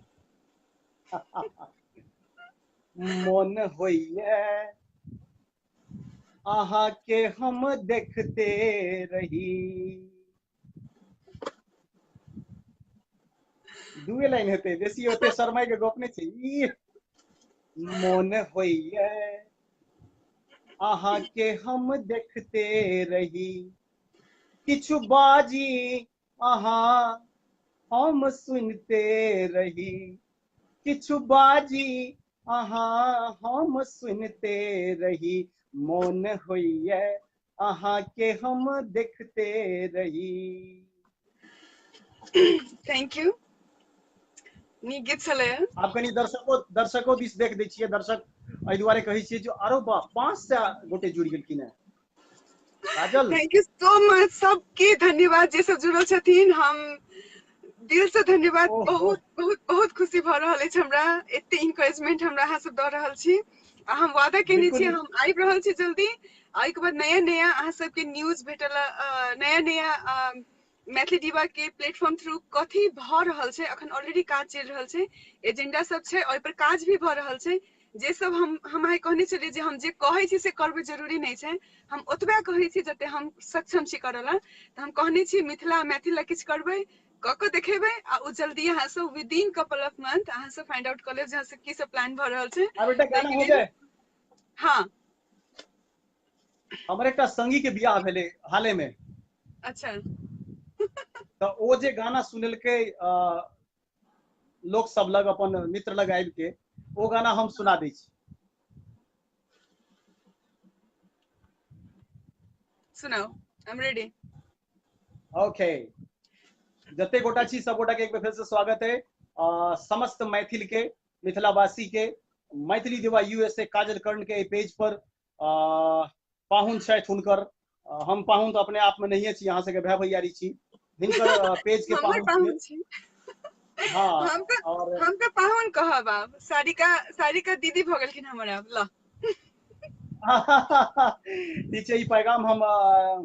मन होइए अहाँ के हम देखते रही। दुए लाइन हेतै, बेसी ओते शर्माई के गप नहीं छै। मन होइए अहाँ के हम देखते रही, किछु बाजी अहाँ हम सुनते रही, किछु बाजी अहाँ हम सुनते रही। मन होइए अहाँ के हम देखते रही। थैंक यू, नीक गीत छलै। आब कनी दर्शकों दिस देख दै छियै। दर्शक एहि दुआरे कहै छियै जे आरो बा 500 गोटे जुड़ि गेलखिन हैं। काजल, थैंक यू सो मच, सबके धन्यवाद जे सब जुड़ल छथिन। हम दिल से धन्यवाद। ओहो बहुत बहुत बहुत खुशी भ रहल अछि हमरा, एते इंकरेजमेंट हमरा अहाँ सब द रहल छी। आ हम वादा केने छी बिल्कुल हम आबि रहल छी जल्दी। आ के बाद नया नया अहाँ सबके न्यूज भेटल, नया नया मैथिली दीवा के प्लेटफॉर्म थ्रू कथी भ रहल छै, अखन ऑलरेडी काज चलि रहल छै, एजेंडा सब छै, ओहि पर काज भी भ रहल छै। जे सब हम अहाँ कहने छलियै जे हम जे कहै छी से करबै जरूरी नहीं छै, हम ओतबे कहै छी जते हम सक्षम छी करऽ ला। तऽ हम कहने छी मिथिला मैथिल ला किछु करबै, क के देखेबै, आ ओ जल्दी अहाँ सब विदिन कपल ऑफ मंथ अहाँ सब फाइंड आउट क लेब जे अहाँ सब की सब प्लान भ रहल छै। अब एकटा ताहि गाना के हो लेल जाए। हाँ हमर एकटा संगी के बियाह भेलै हाले में, अच्छा तऽ ओ जे गाना सुनेलकै लोक सब लग, अपन मित्र लग आबि के, ओ गाना हम सुना दै छी। सुनाओ, आई एम रेडी। ओके, जते गोटा छी सब गोटा के एक बेर फिर से स्वागत है। समस्त मैथिल के, मिथिलावासी के, मैथिली दीवा यूएसए काजल कर्ण के पेज पर पाहुन छथि हुनकर। हम पाहुन तो अपने आप में नहीं छी, यहाँ से भाई भैयारी छी, हिनकर पेज के हमर पाहुन छियै। पाहुन छी। हाँ और हम तो पाहुन कहब आब, सारिका दीदी भ गेलखिन हमर आब ल। ठीक छै, ई पैगाम हम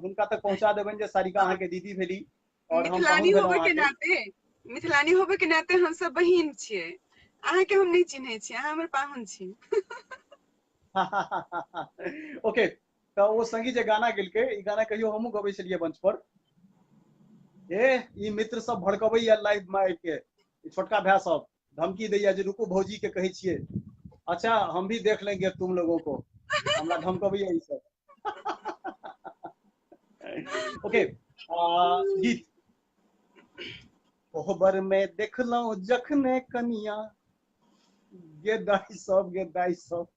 हुनका तक पहुंचा देबनि जे सारिका अहाँ के दीदी भेली और हम मिथिलानी पाहुन भेलहुं होबे अहाँ के के। नाते, मिथिलानी होबे के नाते हम सब बहिन छियै। अहाँ के हम नहीं चिन्है छी, अहाँ हमर पाहुन छी। ओके, तो वो संगी जे गाना गेलकै, ई गाना कहियो हमहूँ गबै छलियै मंच पर। ई मित्र सब भड़कबैया लाइव में आबि के, ई छोटका भाई सब धमकी दैया जे रुको भौजी के कहै छियै। अच्छा हम भी देख लेंगे तुम लोगों को, हमरा धमकबैया ई सब। ओके, गीत। कोहबर में देखलौं जखने कनिया, गे दाई सब,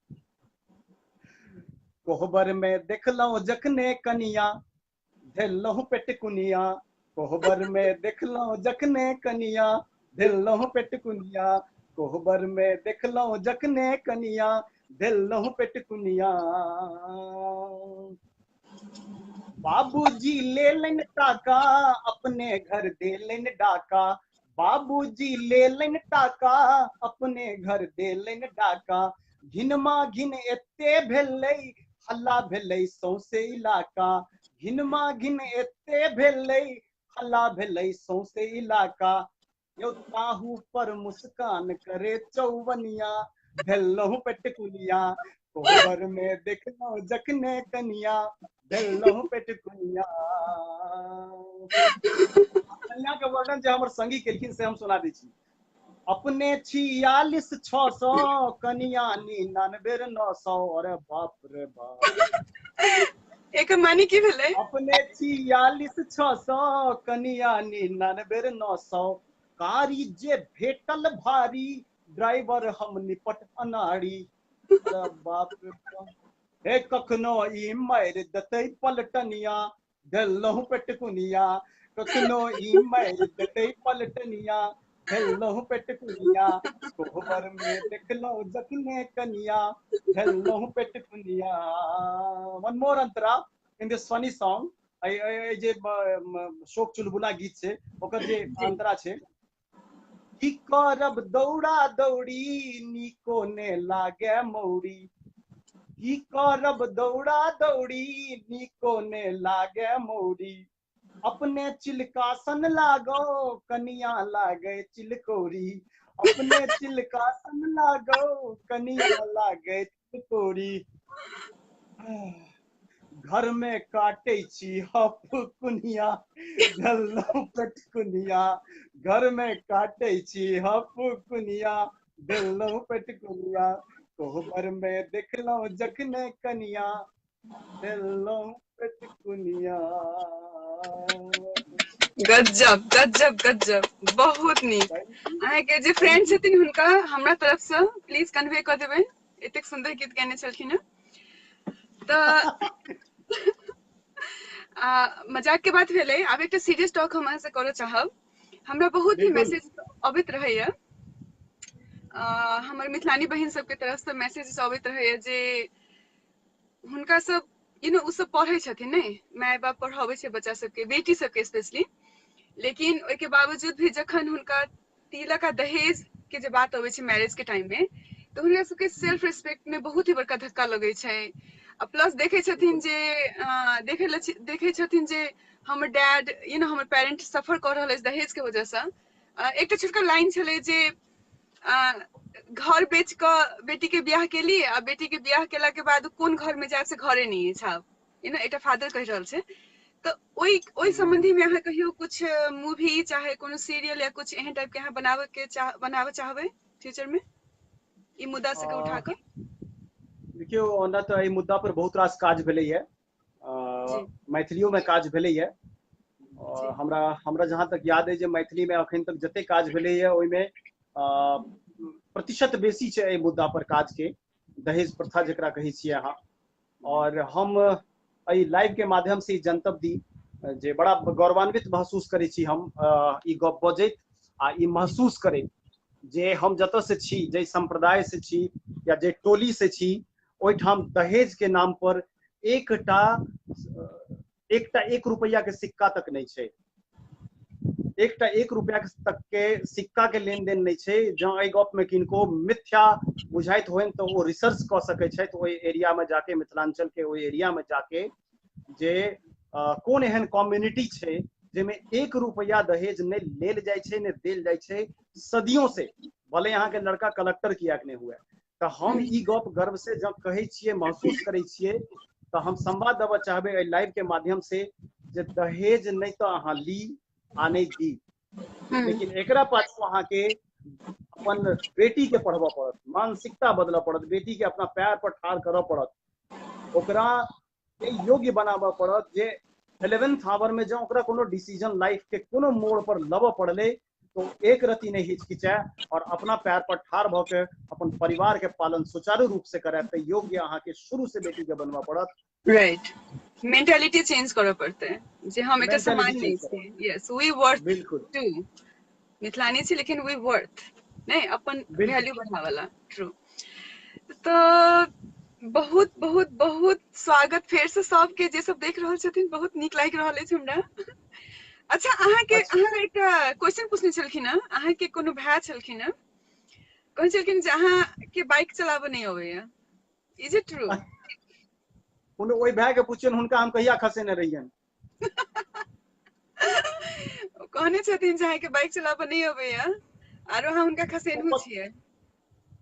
कोहबर में देखलौं जखने कनिया, धेलौं पेटकुनिया। कोहबर में देखलौं जखने कनिया, धेलौं पेटकुनिया। कोहबर में देखलौं जखने कनिया, धेलौं पेटकुनिया। बाबूजी लेलन टाका, अपने घर देलन डाका। बाबूजी लेलन टाका, अपने घर देलन डाका। घिनमा घिन एते भेलै, हल्ला भेलै सौंसे इलाका। घिनमा घिन एते भेलै, हल्ला भेलै सौंसे इलाका। यौ ताहू पर मुस्कान करे चौवनिया, धेलौं पेटकुनिया। कोहबर में देखलौं जखने कनिया, धेलौं पेटकुनिया। कनिया के वर्णन जे हमर संगी केलखिन से हम सुना दै छी। अपने 46,600, कनिया 99,900। अरे बाप रे बाप। एकर माने की भेलै? अपने 46,600, कनिया 99,900। कारी जे भेटल भारी, ड्राइवर हम निपट अनाड़ी। अरे बाप रे बाप। हे कखनो ई मारि देतै पलटनिया, धेलौं पेटकुनिया। कखनो ई मारि देतै पलटनिया, धेलौं पेटकुनिया। कोहबर में देखलौं जखने कनिया, धेलौं पेटकुनिया। वन मोर अंतरा इन दिस फनी सॉन्ग, जे शोक चुलबुला गीत छै, ओकर जे जी अंतरा छै। की करब दौड़ा दौड़ी, नीको ने लागे मौरी। की करब दौड़ा दौड़ी, नीको ने लागे मौरी। अपने चिलकासन लागो, कनिया लागे चिलकोरी। अपने चिलकासन लागो, कनिया लागे चिलकोरी। घर में काटे छी हपुकुनिया, धेलौं पेटकुनिया। घर में काटे छी हपुकुनिया, धेलौं पेटकुनिया। कोहबर में देखलौं जखने कनिया, धेलौं पेटकुनिया। गजब गजब गजब, बहुत नीक। अहाँ के जे फ्रेंड छथिन हुनका हमरा तरफ से प्लीज कन्वे क देबनि, एतेक सुंदर गीत गाने छलखिन हैं। तऽ मजाक के बात भेलै, आब एकटा सीरियस टॉक हम अहाँ से करऽ चाहब। हमरा बहुत ही बिल्कुल मैसेज अबैत रहैया, हमर मिथिलानी बहिन सबके तरफ से मैसेज अबैत रहैया जे हुनका सब उ सब पढ़ै छथिन ने, माय बाप पढ़ाबै छै बच्चा सबके, बेटी सबके स्पेशली। लेकिन ओके बावजूद भी जखन हुनका तिलक आ दहेज के जे बात अबै छै मैरिज के टाइम में, तो हुनका सबके सेल्फ रिस्पेक्ट में बहुत ही बड़का धक्का लगे छै। प्लस देखे छथिन जे देखे छथिन जे हमर डैड हमर पेरेंट सफर कर रहल अछि दहेज के वजह से। एकटा छोटका लाइन छलै जे घर बेच कऽ बेटी के बियाह केली आ बेटी के बियाह केला के बाद कोन घर में जायब से घरे नहीं अछि आब, एकटा फादर कहि रहल छै। तो ओई संबंधी में अहाँ कहियो कुछ मूवी चाहे कोनो सीरियल या कुछ एहन टाइप के अहाँ बनाबे चाहबै फ्यूचर में ई मुद्दा से उठा कऽ? देखियो ओना तो एहि मुद्दा पर बहुत रास काज भेलैया, जी मैथिलियो में काज भेलैया। जी हमरा जहाँ तक याद है जे मैथिली में अखन तक जते काज भेलैया ओहिमे प्रतिशत बेसी छै एहि मुद्दा पर काज के, दहेज प्रथा जकरा कहै छियै अहाँ। और हम एहि लाइव के माध्यम से ई जनतब दी जे बड़ा गौरवान्वित महसूस करै छी हम ई गप बजैत आ ई महसूस करैत जे हम जतऽ से छी, जे संप्रदाय से छी या जे टोली से छी, ओहिठाम दहेज के नाम पर एकटा 1 रुपया के सिक्का तक नहीं छै। एकटा 1 रुपया तक के सिक्का के लेन देन नहीं छै। जँ एहि गप में किनको मिथ्या बुझाइत होइन तो वो रिसर्च कऽ सकै छथि ओहि एरिया में जाके, मिथिलांचल के ओहि एरिया में जाके जे कोन एहन कम्युनिटी छै जेमे 1 रुपया दहेज नहीं लेल जाइ छै, नहीं देल जाइ छै सदियों से, भले यहाँ के लड़का कलेक्टर किया नहीं हुए। तो हम ई गप गर्व से जब कहे छियै, महसूस करे छियै, तो हम संवाद देबऽ चाहबै एहि लाइव के माध्यम से जे दहेज नहीं तो अहाँ ली आ नहीं दी, लेकिन एकरा पाछू अहाँ के अपन बेटी के पढ़बऽ पड़त, मानसिकता बदलऽ पड़त, बेटी के अपना पैर पर ठाढ़ करऽ पड़त, ओकरा योग्य बनाबऽ पड़त जे 11th आवर में जब ओकरा कोनो डिसीजन लाइफ के कोनो मोड़ पर लबऽ पड़ले तो एक रति नहीं हिचकिचाए और अपना पैर पर ठाढ़ भऽ के अपन परिवार के पालन सुचारू रूप से करे। तो योग्य अहाँ के शुरू से बेटी के बनबऽ पड़त। राइट, मेंटालिटी चेंज करऽ पड़तै जे हम एकटा सामान मेंटालिटी नहीं चेंज करऽ, छी। यस, वी वर्थ बिल्कुल टू मिथिलानी छी लेकिन वी वर्थ नहीं अपन बिल्कुल। वैल्यू बढ़ावला। ट्रू। तो बहुत बहुत बहुत स्वागत फेर से सबके जे सब देख रहल छथिन, बहुत नीक लागि रहल अछि हमरा। अच्छा अहाँ एकटा क्वेश्चन पूछने छलखिन हँ, अहाँ के कोनो भाई छलखिन हँ, कहै छलखिन जे अहाँ के बाइक चलाबऽ नहीं अबैया, इज इट ट्रू? ओहि भाई के पूछियन हुनका हम कहिया खसेने रहियन। कहने छथिन जे अहाँके बाइक चलाबऽ नहीं अबैया आरो अहाँ हुनका खसेनहु छियै।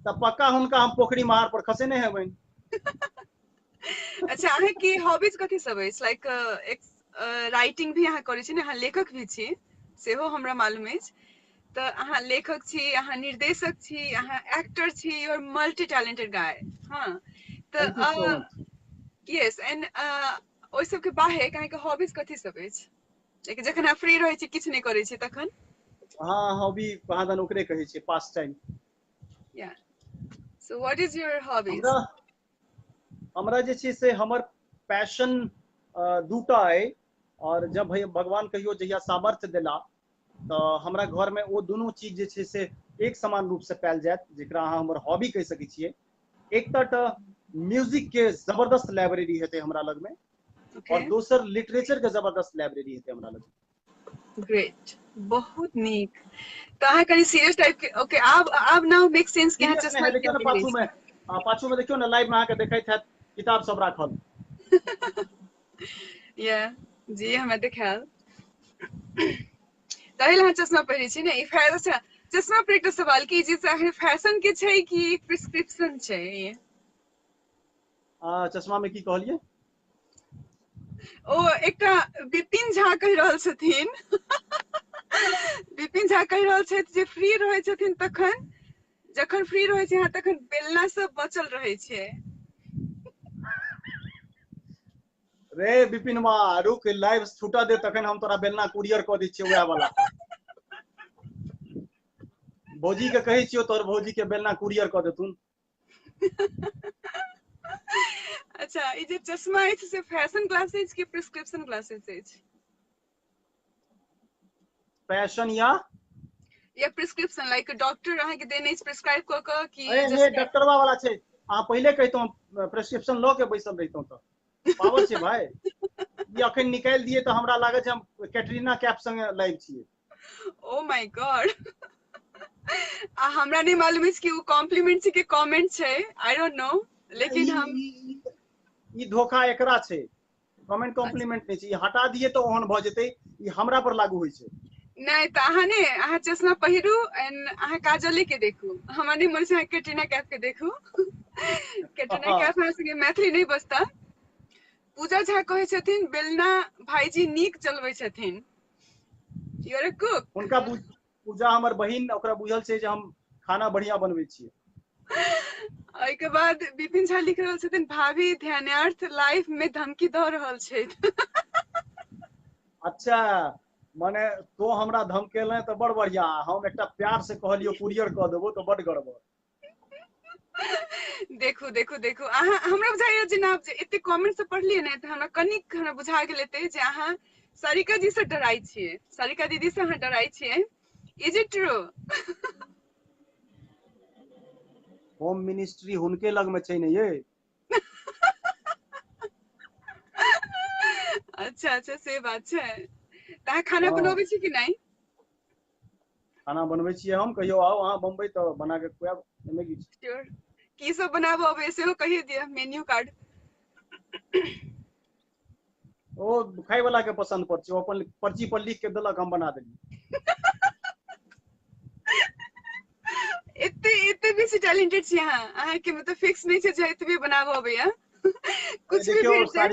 तऽ पक्का हुनका हम पोखरी महार पर खसेने हेबनि। अच्छा अहाँ के हॉबीज कथी सब अछि? लाइक राइटिंग भी अहाँ करै छी ने, अहाँ लेखक भी छी सेहो हमरा मालूम अछि। तऽ अहाँ लेखक छी, अहाँ निर्देशक छी, अहाँ एक्टर छी, you are multi talented guy. हाँ थैंक यू सो तऽ मच। यस एंड ओहि सबके बाहेक अहाँके हॉबीज कथी सब अछि? लेकिन जखन अहाँ फ्री रहै छी, किछु नहीं करै छी तखन? हाँ, हॉबी कहाँ दन ओकरे कहै छै, पास टाइम। या so what is your hobbies? हमरा जे छै से हमर पैशन दूटा अइ, और जब भगवान कहियो जहिया सामर्थ्य देला तो हमरा घर में वो दोनों चीज जे छै से एक समान रूप से पायल जायत, जेकरा अहाँ हमर हॉबी कहि सकै छियै। एकटा तऽ म्यूजिक के जबरदस्त लाइब्रेरी हेतै हमरा लग में, और दोसर लिटरेचर के जबरदस्त लाइब्रेरी हेतै हमरा लग में। ग्रेट, बहुत नीक। तो अहाँ कनी सीरियस टाइप के, ओके आब नाउ मेक सेंस कि अहाँ सीरियस चश्मा नहीं है, देखियो किया ना पहिरै छी। पाछू में देखियो ना लाइव में अहाँ के देखैत हैत किताब सब राखल। या जी हमरा देखायल। ताहि लए अहाँ चश्मा पहिरै छी ने, ई फैशन चश्मा पर एकटा सवाल कि जे फैशन के छै कि प्रिस्क्रिप्शन छै? चश्मा में की कहलिए? ओ एकटा विपिन झा कहि रहल छथिन विपिन झा कहि रहल छथि जे फ्री रहै छथिन तखन, जखन फ्री रहै छै अहाँ तखन बेलना से बचल रहै छै। रे विपिनवा रुक, लाइव छूटा दे तखन हम तोरा बेलना कुरियर कऽ दै छियै वएह वाला। भौजी के कहै छियौ तोहर भौजी के बेलना कुरियर कऽ देथुन। अच्छा ई जे चश्मा अछि से फैशन ग्लासेस कि प्रिस्क्रिप्शन ग्लासेस अछि? पैशन या प्रिस्क्रिप्शन, लाइक डॉक्टर अहाँ के देने प्रिस्क्राइब क के कि अरे जस्ट डॉक्टरवा वाला छै, अहाँ पहिले कहितौं प्रिस्क्रिप्शन लऽ के बैसल रहितौं तऽ। पावर छै भाई। ई अखन निकाल दिए तो हमरा लागत छै हम कैटरीना कैफ संग लाइव छियै। Oh my God. हमरा नहीं मालूम है कि वो कॉम्प्लीमेंट छै कि कमेंट छै, आई डोंट नो, लेकिन हम ई धोखा एकरा छै, कमेंट कॉम्प्लीमेंट नहीं छै। ई हटा दिए तो ओहन भ जेतै, ई हमरा पर लागू होय छै। नहीं तो अहाँ ने, अहाँ चश्मा पहिरू एंड अहाँ काजले के देखू, हमरा नहीं मन से कैटरीना कैफ के देखू। कैटरीना कैफ हमरा संगे मैथिली नहीं बजता। पूजा झा कहै छथिन बेलना भाईजी नीक चलबै छथिन। You are a cook. उनका पूजा हमर बहिन, ओकरा बुझल छै जे हम खाना बढ़िया बनबै छियै। के बाद विपिन झा लिख रहल छथिन भाभी ध्यानार्थ लाइफ में धमकी द रहल छै। अच्छा माने तो हमरा धमकेले तो बड़ बढ़िया, हम एकटा प्यार से कहलियो कुरियर क देबो तो बड़ गड़बड़। देखू देखू देखू, अहाँ हमरा बुझाइए जेना एते कमेंट से पढ़लिए ने तो हमरा कनिक हमरा बुझा गेल एते जे अहाँ सारिका जी से डराई छियै, सारिका दीदी से अहाँ डराई छियै। Is it true? Home ministry हुनके लग में छै ने ये। अच्छा अच्छा से बात छै। त खाना बनबै छी कि नहीं? खाना बनबै छियै हम, कहियो आओ अहाँ बम्बई तो बना के खुआब। एमे की छै? श्योर। की सब बनाबो अब सेहो कहिए दिया, मेन्यू कार्ड। ओ खाय वाला के पसंद पर छै, अपन पर्ची पर लिख के देलक हम बना देली। इतने इतने बेसी टैलेंटेड छी अहाँ, अहाँ के मतलब फिक्स नहीं छै जे एतबे बनाबो अबैया। कुछ भी भेट जाए।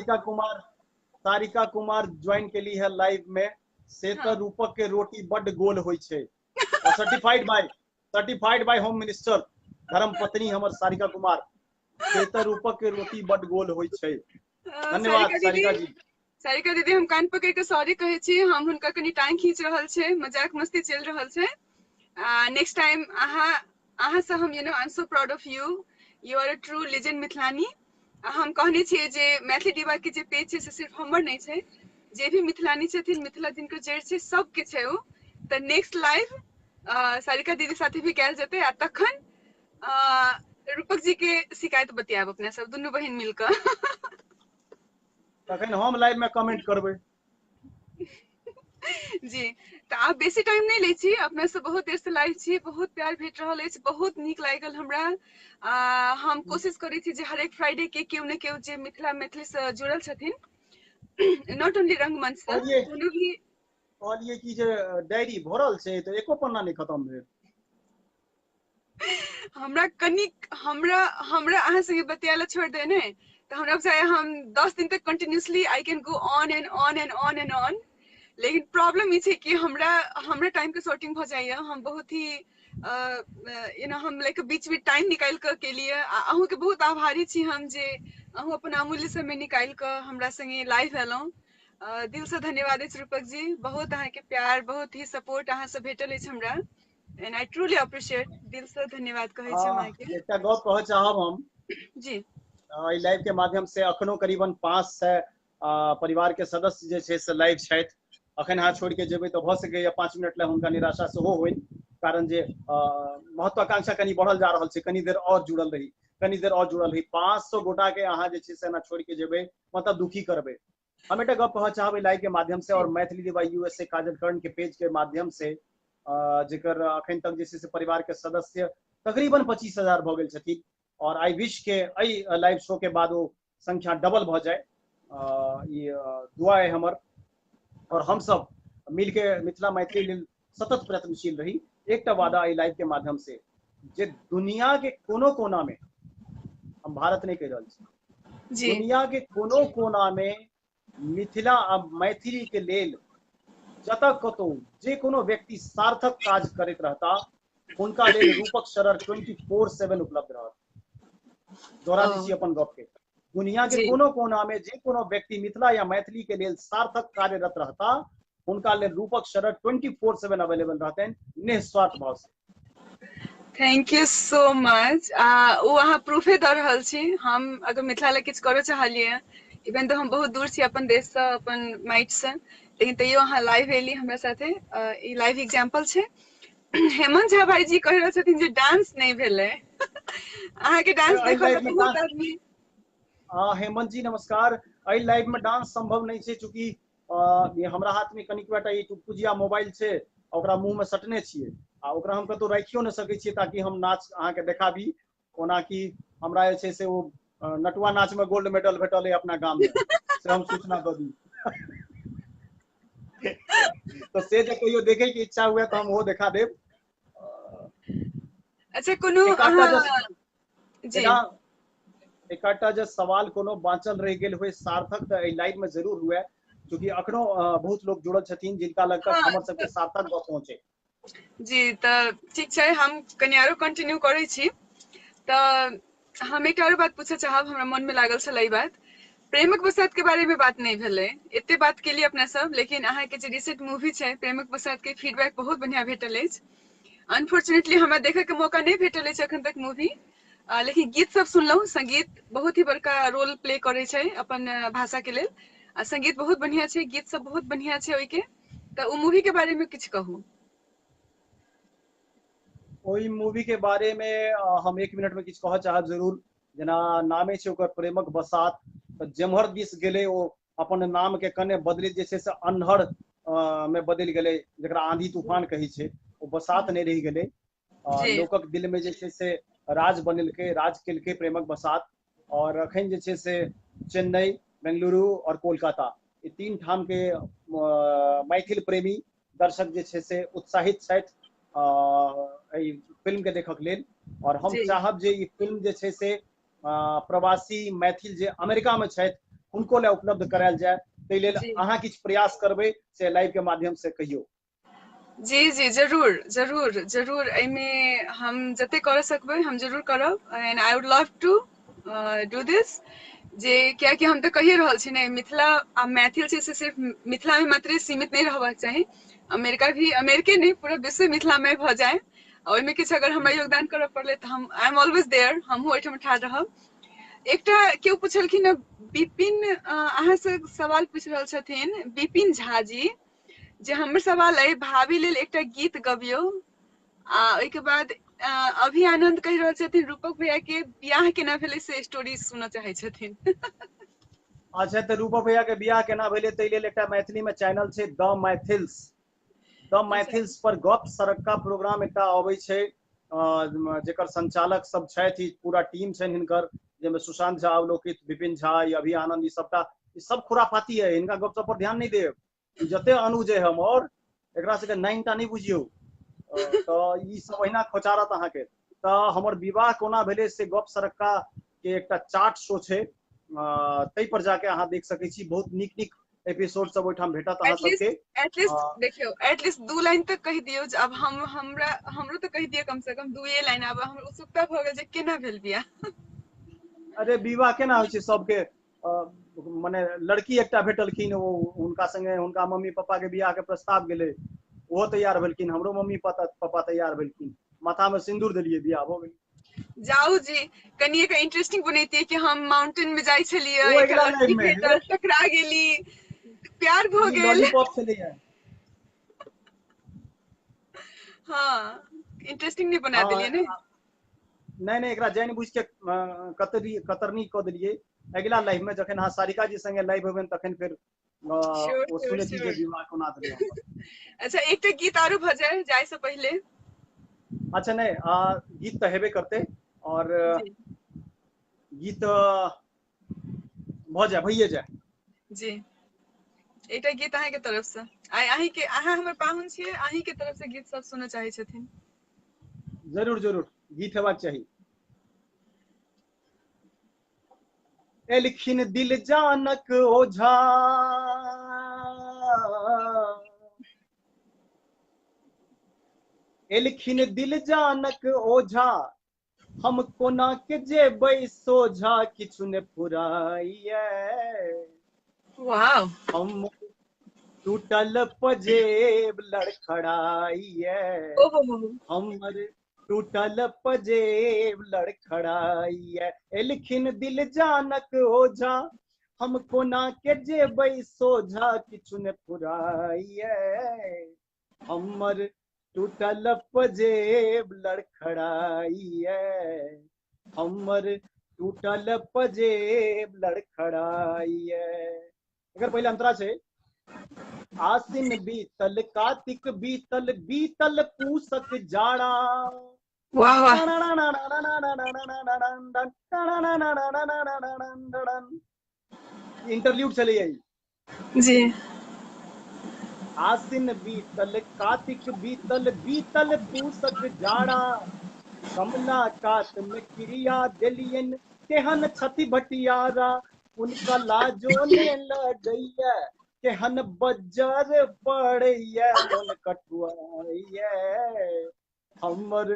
सारिका कुमार ज्वाइन के लिए है लाइव में, से तो रूपक के रोटी बड गोल होय छै। और सर्टिफाइड बाय होम मिनिस्टर धर्म पत्नी हमर सारिका कुमार, से तो रूपक के रोटी बड गोल होय छै। धन्यवाद सारिका जी। सारिका दीदी हम कान पकड़ के सॉरी कहे छी, हम हुनका कनी टांग खींच रहल छै, मजाक मस्ती चल रहल छै। नेक्स्ट टाइम अहाँ से हम, you know, I am so proud of you, you are a true legend मिथिलानी। हम कहने छियै जे मैथिली दीवा के जे पेज छै से सिर्फ हमर नहीं छै, जे भी मिथिलानी छथिन, मिथिला जिनकर जड़ छै सबके छै ओ। त नेक्स्ट लाइव सारिका दीदी साथे भी कैल जेतै, आ तखन रूपक जी के शिकायत बतियाब अपने सब दुनू बहिन मिलकर। तखन हम लाइव में कमेंट करबै। जी तो आप बेसी टाइम नहीं ले छी, अपने से बहुत देर से लाइव छी, बहुत प्यार भेट रहल अछि, बहुत नीक लागल हमरा। हम कोशिश करै छी जे हरेक फ्राइडे के केओ ने केओ जे मैथिली से जुड़ल छथिन, नॉट ओनली रंगमंच से, कोनो भी कहलिए कि जे डायरी भरल छै तो एको पन्ना नहीं खत्म भेल। हमरा कनिक हमरा अहाँ संगे बतियाला छोड़ दे ने तो हमरा बुझाय हम 10 दिन तक continuously I can go on and on and on and on. लेकिन प्रॉब्लम ई छै कि हमरा टाइम के शॉर्टिंग भ जाइए। हम बहुत ही यू नो, हम लाइक बीच में टाइम निकाल के लिए अहूँ के बहुत आभारी छी हम जे अहूँ अपन अमूल्य समय निकाल के हमरा संगे लाइव एलहुँ। दिल से धन्यवाद अछि रूपक जी, बहुत अहाँ के प्यार, बहुत ही सपोर्ट अहाँ से भेटल अछि हमरा, एंड आई ट्रूली अप्रिशिएट। दिल से धन्यवाद कहै छी हम अहाँ के। एकटा गप कहऽ चाहब हम जी। लाइव के माध्यम से अखनो करीबन 500 परिवार के सदस्य जे छै से लाइव छथि। अखन अहाँ छोड़ के जेबै तो भ सकैया 5 मिनट ला हुनका निराशा सेहो होइ, कारण जे महत्वाकांक्षा कनी बढ़ल जा रहल छै, कनी देर और जुड़ल रही, कनी देर और जुड़ल रही। 500 गोटा के अहाँ जे छै से ना छोड़ के जेबै मतलब दुखी करबै। हम एकटा गप कहऽ चाहबै लाइव के माध्यम से, और मैथिली दीवा यूएसए काजल कर्ण के पेज के माध्यम से, जेकर अखन तक जे छै से परिवार के सदस्य तकरीबन 25,000 भ गेल छथिन, और आई विश के एहि लाइव शो के बाद वो संख्या डबल भ जाए, ये दुआ है हमर। और हम सब मिल के मिथिला मैथिली लेल सतत प्रयत्नशील रही। एकटा वादा एहि लाइव के माध्यम से, जे दुनिया के कोनो कोना में, हम भारत नहीं कह रहल छी, दुनिया के कोनो कोना में मिथिला आ मैथिली के लेल जतऽ कतौ जे कोनो व्यक्ति सार्थक काज करैत रहता, हुनका लेल रूपक शरर 24/7 उपलब्ध रहत। दोहरा दै छी अपन गप के, दुनिया के कोनो कोना में जे कोनो व्यक्ति मिथिला या मैथिली के लेल सार्थक कार्यरत रहता, उनका लेल रूपक शरर 24/7 अवेलेबल रहते, निस्वार्थ भाव से। Thank you so much. वो अहाँ प्रूफे द रहल छी। हम अगर मिथिला ले किछ करे चाहलिए, इवन तो हम बहुत दूर छी अपन देश से, अपन माइट से, लेकिन तैयो अहाँ लाइव एली हमरा साथे, ई लाइव एग्जांपल छै। हेमंत झा भाईजी कह रहल छथिन जे डांस नहीं भेले। अहाँ के डांस देखल बहुत आदमी। हेमंत जी नमस्कार। एहि लाइव में डांस संभव नहीं है, चूंकि ये हमरा हाथ में कनिक बेटा ये टुकपुजिया मोबाइल है, ओकरा मुंह में सटने छियै आ ओकरा हम कतौ राखियो नहीं सकै छियै ताकि हम नाच अहाँ के देखाबी। ओना कि हमरा जे छै से ओ नटुआ नाच में गोल्ड मेडल भेटल है अपना गाम में, से हम सूचना दऽ दी। तो से जे कहियो देखे के इच्छा हुए तो हम वो दिखा देब। अच्छा कोनो एकाटा जी एकाटा जे सवाल कोनो बाँचल रह गेल हुए सार्थक तो लाइव में जरूर हुए, क्योंकि अखनो बहुत लोग जुड़ल छथिन जिनका लग तक हाँ हमर सबके सार्थक गप पहुंचे। जी तऽ ठीक छै, हम कनि आरो कंटिन्यू करै छी। तऽ हम एकटा आरो बात पूछऽ चाहब, हमरा मन में लागल छल ई बात। प्रेमक बसात के बारे में बात नहीं भेलै, एते बात के लिए अपना सब, लेकिन अहाँ के जे रिसेंट मूवी छै प्रेमक बसात के फीडबैक बहुत बढ़िया भेटल अछि। अनफॉर्चुनेटली हमरा देखे के मौका नहीं भेटल अछि अखन तक मूवी, लेकिन गीत सब सुनलहुँ। संगीत बहुत ही बड़का रोल प्ले करे छै अपन भाषा के लेल, आ संगीत बहुत बढ़िया छै, गीत सब बहुत बढ़िया छै ओइ के। तऽ ओ मूवी के बारे में किछु कहू। ओई मूवी के बारे में हम 1 मिनट में किछु कहऽ चाहब जरूर। जेना नामे छै ओकर प्रेमक बसात, तऽ जेम्हर दिस गेलै ओ अपन नाम के कने बदलैत जे छै से अन्हर में बदलि गेलै, जकरा आंधी तूफान कहै छै, ओ बसात नहीं रहि गेलै। जी लोकक दिल में जे छै से राज बनेलकै, राज केलकै प्रेमक बसात। और अखन जे छै से चेन्नई, बेंगलुरु और कोलकाता, ये 3 ठाम के मैथिल प्रेमी दर्शक जे छै से उत्साहित छथि फिल्म के देखक लेल। और हम जी चाहब जे ई फिल्म जे छै से प्रवासी मैथिल जे अमेरिका में छथि हुनको लिए उपलब्ध करायल जाय। ताहि लेल जी अहाँ किछु प्रयास करबै से लाइव के माध्यम से कहियो। जी जी जरूर जरूर जरूर, एहिमे हम जते कर सकबै हम जरूर करब, and I would love to do this. जे कियाकि हम तऽ कहिए रहल छी ने, मिथिला आ मैथिल छै से सिर्फ मिथिला में मात्रे सीमित नहीं रहबाक चाही। अमेरिका भी, अमेरिके नहीं पूरा विश्व मिथिलामय भऽ जाए। ओहिमे किछु अगर हमरा योगदान करऽ पड़लै तऽ हम आई एम ऑलवेज देयर, हमहूँ ओहिठाम ठाढ़ रहब। एकटा केओ पूछलखिन, विपिन अहाँ से सवाल पूछि रहल छथिन, विपिन झा जी, जे हमर सवाल अइ भाभी लेल एकटा गीत गबियौ। आ ओहिके बाद अभी आनंद कहि रहल छथिन रूपक भैया के बियाह केना भेलै से स्टोरी सुनऽ चाहे छथिन। अच्छा, तऽ रूपक भैया के बियाह केना भेलै ताहि लेल एकटा मैथिली में चैनल छै द मैथिल्स। द अच्छा मैथिल्स पर गप सड़क्का प्रोग्राम एकटा अबै छै, जेकर संचालक सब छथि, पूरा टीम छनि हिनकर, जैमे सुशांत झा, अवलोकित, विपिन झा, अभी आनंद, ई सब खुराफाती है, इनका गप सब पर ध्यान नहीं देब। ई जते अनुज है हम और एकरा सबके 9टा नहीं बुझियौ, तऽ ई सब अहिना खोचारत अहाँके। तऽ हमर विवाह कोना भेलै से गप सड़क्का के एकटा चार्ट शो छै, ताहि पर जाके अहाँ देख सकै छी। बहुत नीक नीक एपिसोड सब ओहिठाम भेटत अहाँ सबके। एटलीस्ट देखियो, एटलीस्ट 2 लाइन तक कहि दियौ। अब हमरो तो कहि दियौ, कम से कम 2 लाइन। अब हम उत्सुकता भऽ गेल जे केना भेल बियाह। अरे विवाह केना होइ छै सबके, मने लड़की एकटा भेटलखिन, ओ हुनका संगे हुनका मम्मी पापा के बियाह के प्रस्ताव गेलै, ओहो तैयार भेलखिन, हमरो मम्मी पापा तैयार भेलखिन, माथा में सिंदूर देलियै, बियाह भऽ गेलै। जाऊ जी, कनी एक इंटरेस्टिंग बनैतियै कि हम माउंटेन में जाइ छलियै, ओ एकटा अगिला लड़की लाइन में है, भेटल, टकरा गेली, प्यार भऽ ई गेल। लॉलीपॉप छलैया। हाँ, इंटरेस्टिंग नहीं बना देलियै ने। हाँ, नहीं एकरा जानि बुझ के कतरनी कऽ देलियै। अगिला लाइव में जखन अहाँ सारिका जी संगे लाइव हेबनि तखन फिर श्योर ओ श्योर सुनेती जे श्योर। विवाह कोना भेलै हमर। अच्छा, एकटा गीत आरो भऽ जाय से पहले। अच्छा नहीं, गीत तो हेबे करते, और जी गीत भऽ जाए, भइए जाए। जी, एकटा गीत अहीं के तरफ से, अहाँ हमर पाहुन छियै, अहीं के तरफ से गीत सब सुनऽ चाहे छथिन। जरूर जरूर, गीत हेबाक चाही। एलखिन दिल जानक ओझा, एलखिन दिल जानक ओझा, हम कोना के जेबै सोझा, किछु ने फुराइए। वाह। हम टूटल पजेब लड़खड़ाइए, ओहो। हमर टूटल पजेब लड़खड़ाइए। एलखिन दिल जानक ओझा, हम कोना के जेबै सोझा, किछु ने फुराइए। हमर टूटल पजेब लड़खड़ाइए, हमर टूटल पजेब लड़खड़ाइए। एकर पहले अंतरा छै आसिन बीतल कार्तिक बीतल बीतल पूसक जाड़ा। वाह वाह इंटरल्यूड चले आई। जी। आसिन बीतल कार्तिक बीतल बीतल पूसक जाड़ा। कमला कात में क्रिया दिलियन केहन छति भटियारा। उनका लाजो ने लगैया केहन बज्जर पड़ैया मन कटुआइया। हमर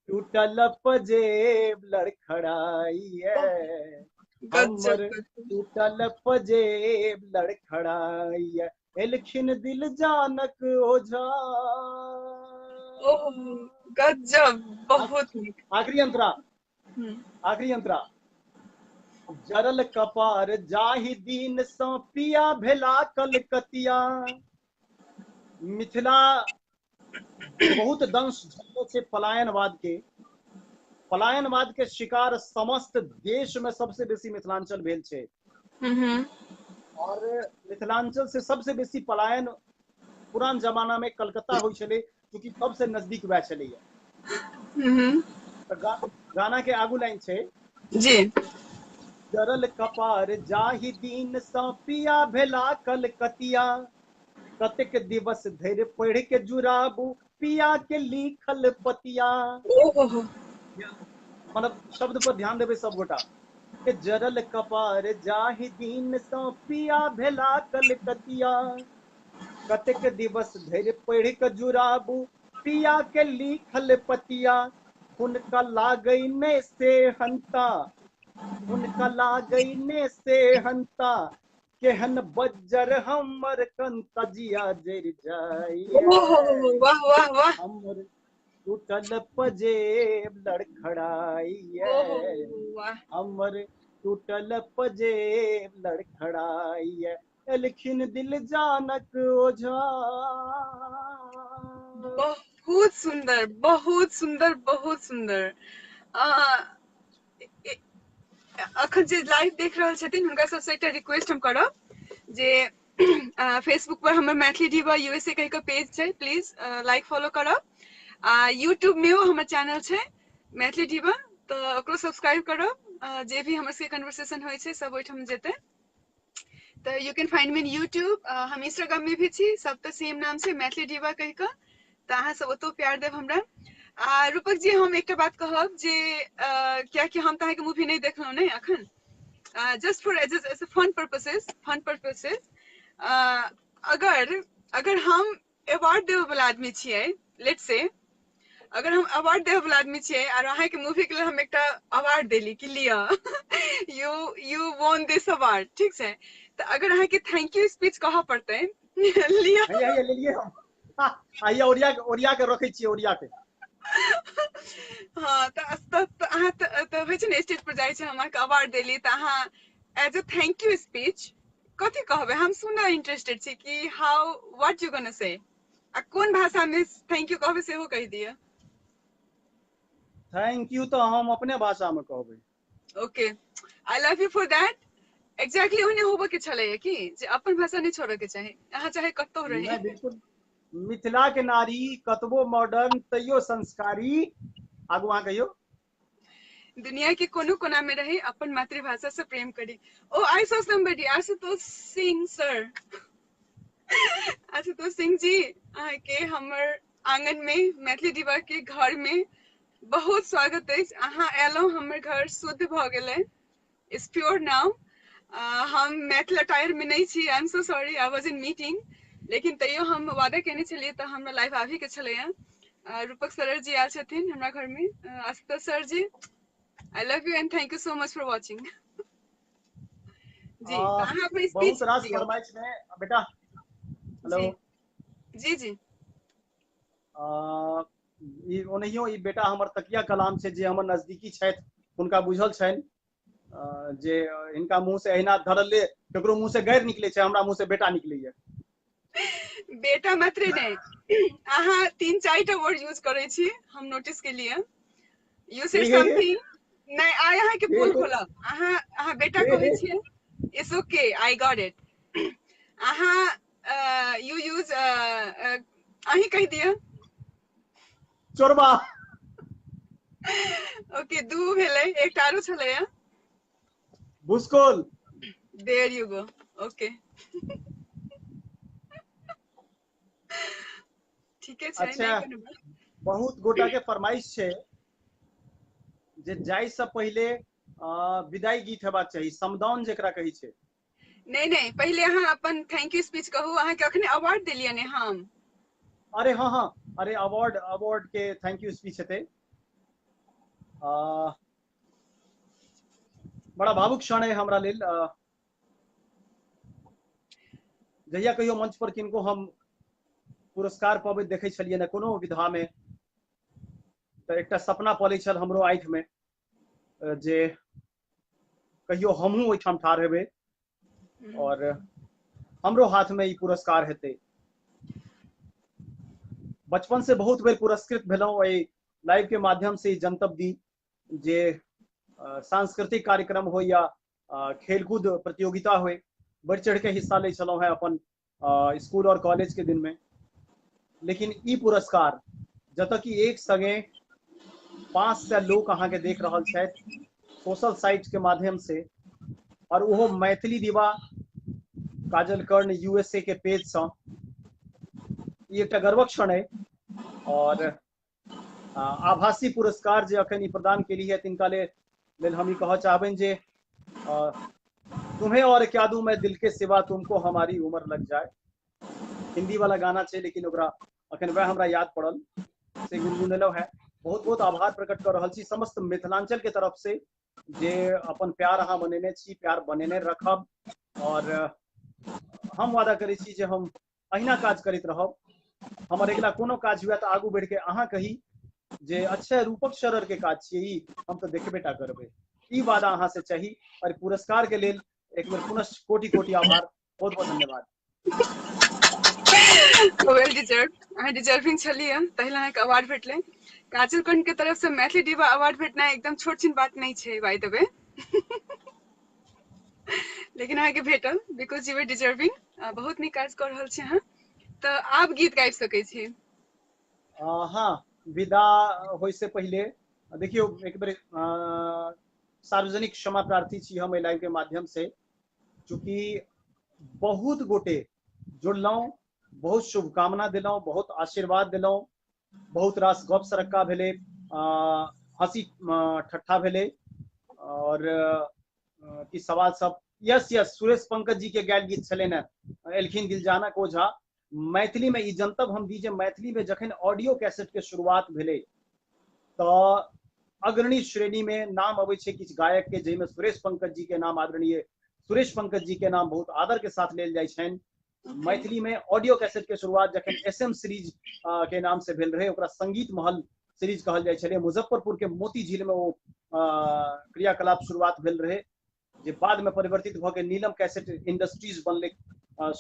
टूटल पजेब लड़खड़ाइया। हमर गजब टूटल पजेब लड़खड़ाइया। एलखिन दिल जानक ओझा। ओह गजब बहुत नीक। आखिरी अंतरा आखिरी अंतरा। जरल कपार जाहि दीन सँ पिया भेला कलकतिया। मिथिला बहुत दंश झेलने छै पलायनवाद के शिकार समस्त देश में सबसे बेसी मिथिलांचल भेल छै। और मिथिलांचल से सबसे बेसी पलायन पुरान जमाना में कलकत्ता होइ छलै क्योंकि सबसे नजदीक वह छलै। गाना के आगू लाइन छै जी। जरल कपार जाहि दीन सँ पिया भेला कलकतिया। कतेक दिवस धरि पढ़ के जुराबू पिया के लिखल पतिया। ओहो मतलब शब्द पर ध्यान देबै सब गोटा। जरल कपार जाहि दीन सँ पिया भेला कलकतिया। कतेक दिवस धरि पढ़ के जुराबू पिया के लिखल पतिया। हुनका लागै ने से हंता हुनका लागै ने से हंता। केहन बज्जर हमर कंतजिया जरि जाइए। वाह वाह वाह। हमर टूटल पजेब लड़खड़ाइए। वाह हमर टूटल पजेब लड़खड़ाइए। एलखिन दिल जानक ओझा। बहुत सुंदर बहुत सुंदर बहुत सुंदर। अखन जे लाइव देख रहल छथिन हुनका सबसे एकटा रिक्वेस्ट हम करब जे फेसबुक पर हमर मैथिली डिवा यूएसए कहि के पेज छै, प्लीज लाइक फॉलो करब। यूट्यूब में हमर चैनल छै मैथिली डिवा, तो ओकरो सब्सक्राइब करब। जे भी हमर सबके कन्वर्सेशन होइ छै सब ओहिठाम जेतै। तो you can find me in YouTube. हम इंस्टाग्राम में भी छी, सब तो सेम नाम छै मैथिली डिवा कहि के, तो अहाँ सब ओतो प्यार देब हमरा। रूपक जी हम एक बात कहब जे कियाकि हम तो अहाँके मूवी नहीं देखलहुँ नहीं अखन, just for as fun purposes अगर हम अवार्ड देवे वाला आदमी छियै, लेट्स से अगर हम अवार्ड देवे वाला आदमी छियै और अहाँ के मूवी के लिए हम एक अवार्ड देली कि लिया यू वॉन दिस अवार्ड, ठीक है, तो अगर अहाँ के थैंक यू स्पीच कह पड़ते लिया ले लिए हम। आइए ओरिया के रखे छियै ओरिया के। हाँ तो अहाँ तो होइ छै ने स्टेज पर जाइ छै हम अहाँके अवार्ड देली तो अहाँ as a thank you speech कथी कहबै? हम सुनऽ इंटरेस्टेड छी कि how what you gonna say, आ कोन भाषा में थैंक यू कहबै सेहो कहि दिअ। थैंक यू तो हम अपने भाषा में कहबै। Okay, I love you for that. Exactly ओहने होबे के छलैया कि जे अपन भाषा नहीं छोड़े के चाही, अहाँ चाहे कतौ रही। नहीं बिल्कुल, मिथिला के नारी कतबो मॉडर्न तैयो संस्कारी। आगू अहाँ कहियो। दुनिया के कोनो कोना में रही अपन मातृभाषा से प्रेम करी। Oh I saw somebody, Ashutosh Singh sir. Ashutosh Singh ji, अहाँ के हमर आंगन में मैथिली डिवा के घर में बहुत स्वागत है। अहाँ एलौ हमर घर, शुद्ध भ गेलै, इट्स प्योर नाउ। हम मैथिल अटायर में नहीं छी, आई am so sorry, I was in meeting, लेकिन तैयो हम वादा केने छलियै तो हमरा लाइव आबी के छलैया। रूपक सर जी आयल छथिन हमरा घर में। Ashutosh sir ji, I love you and thank you so much for watching. जी तो अहाँ अपना स्पीच बहुत रास दियौ। फरमाइश में बेटा। हेलो जी जी। ओनहियो ई बेटा हमर तकिया कलाम छै जे हमर नजदीकी छथि, हुनका बुझल छनि जे इनका मुंह से अहिना धरले केकरो मुंह से गैर निकले छै, हमरा मुंह से बेटा निकलैया। बेटा मात्रे नहीं, अहाँ 3-4 टा वर्ड यूज करे छी, हम नोटिस के लिए। यू सेड समथिंग नहीं आय अहाँ के पोल खोलब अहाँ बेटा कहै छियै it's okay I got it अहाँ यू यूज अहीं कहि दिअ चोरबा ओके दू भेलै एकटा आरो छलैया भूसकोल देयर यू गो ओके ठीके छै अच्छा नहीं कोनो बात बहुत गोटा के फरमाइश छै जे जाय से पहले विदाई गीत हेबाक चाही समदाउन जेकरा कहै छै नहीं पहले अहाँ अपन थैंक यू स्पीच कहू अहाँ के अखने अवार्ड देलियै ने हम अरे हाँ हाँ अरे अवार्ड के थैंक यू स्पीच हेतै बड़ा भावुक क्षण है हमरा लेल जहिया कहियो मंच पर किनको हम पुरस्कार पबैत देखै छलियै ने कोनो विधा में तो एकटा सपना पलै छल हमरो आँखि में जे कहियो हमहूँ ओहिठाम ठाढ़ हेबै और हमरो हाथ में ई पुरस्कार हेतै बचपन से बहुत बेर पुरस्कृत भेलहुँ एहि लाइव के माध्यम से जनतब दी जे सांस्कृतिक कार्यक्रम हो या खेलकूद प्रतियोगिता हो बढ़ चढ़ के हिस्सा ले छलौं हैं अपन स्कूल और कॉलेज के दिन में लेकिन ई पुरस्कार जतऽ कि एक संगे 500 लोग अहाँ के देख रहल छथि सोशल साइट के माध्यम से और वो मैथिली दिवा काजल कर्ण यूएसए के पेज से ई एकटा गर्वक क्षण है और आभासी पुरस्कार जे अखन प्रदान केली है तिनका लेल हम ई कहऽ चाहबनि जे तुम्हें और क्या दूं मैं दिल के सिवा तुमको हमारी उम्र लग जाए हिंदी वाला गाना छै लेकिन ओकरा अखन वह हमरा याद पड़ल से गुनगुनेलौ है बहुत बहुत आभार प्रकट कर रहल छी समस्त मिथिलांचल के तरफ से जे अपन प्यार अहाँ बनेने छी प्यार बनेने रखब और हम वादा करै छी जे हम अहिना काज करैत रहब हमर अगिला कोनो काज हुए तो आगू बढ़ के अहाँ कही जे अच्छा रूपक शरर के काज छियै ई हम तो देखबेटा करबै ई वादा अहाँ से चाही और पुरस्कार के लेल एक बेर पुनः कोटि कोटि आभार बहुत बहुत धन्यवाद वेल डिजर्व अहाँ डिजर्विंग छलियै तहिला अहाँके अवार्ड भेटलै काजल कर्ण के तरफ से मैथिली डिवा अवार्ड भेटना एकदम छोट छिन बात नहीं छै बाय द वे लेकिन अहाँके भेटल बिकॉज यू वर डिजर्विंग बहुत नीक काज कर रहल छी अहाँ तऽ आब गीत गाबि सकै छी हाँ विदा होय से पहले देखियो एक बेर सार्वजनिक क्षमा प्रार्थी छी हम लाइव के माध्यम से चूंकि बहुत गोटे जुड़लौं बहुत शुभकामना दिलौं बहुत आशीर्वाद दिलौं बहुत रास गप सरक्का भेलै हंसी ठट्ठा भेलै और की सवाल सब यस सुरेश पंकज जी के गायल गीत छलै ने एलखिन दिलजानक ओझा मैथिली में ई जनतब हम दी जे मैथिली में जखन ऑडियो कैसेट के शुरुआत भेलै तो अग्रणी श्रेणी में नाम अबै छै किछु गायक के जैमे सुरेश पंकज जी के नाम आदरणीय सुरेश पंकज जी के नाम बहुत आदर के साथ लेल जाइ छनि मैथिली में ऑडियो कैसेट के शुरुआत जखन एसएम सीरीज के नाम से भेल रहे ओकरा संगीत महल सीरीज कहल जाइ छलै मुजफ्फरपुर के मोती झील में वो क्रियाकलाप शुरुआत भेल रहे जे बाद में परिवर्तित भ के नीलम कैसेट इंडस्ट्रीज बनलै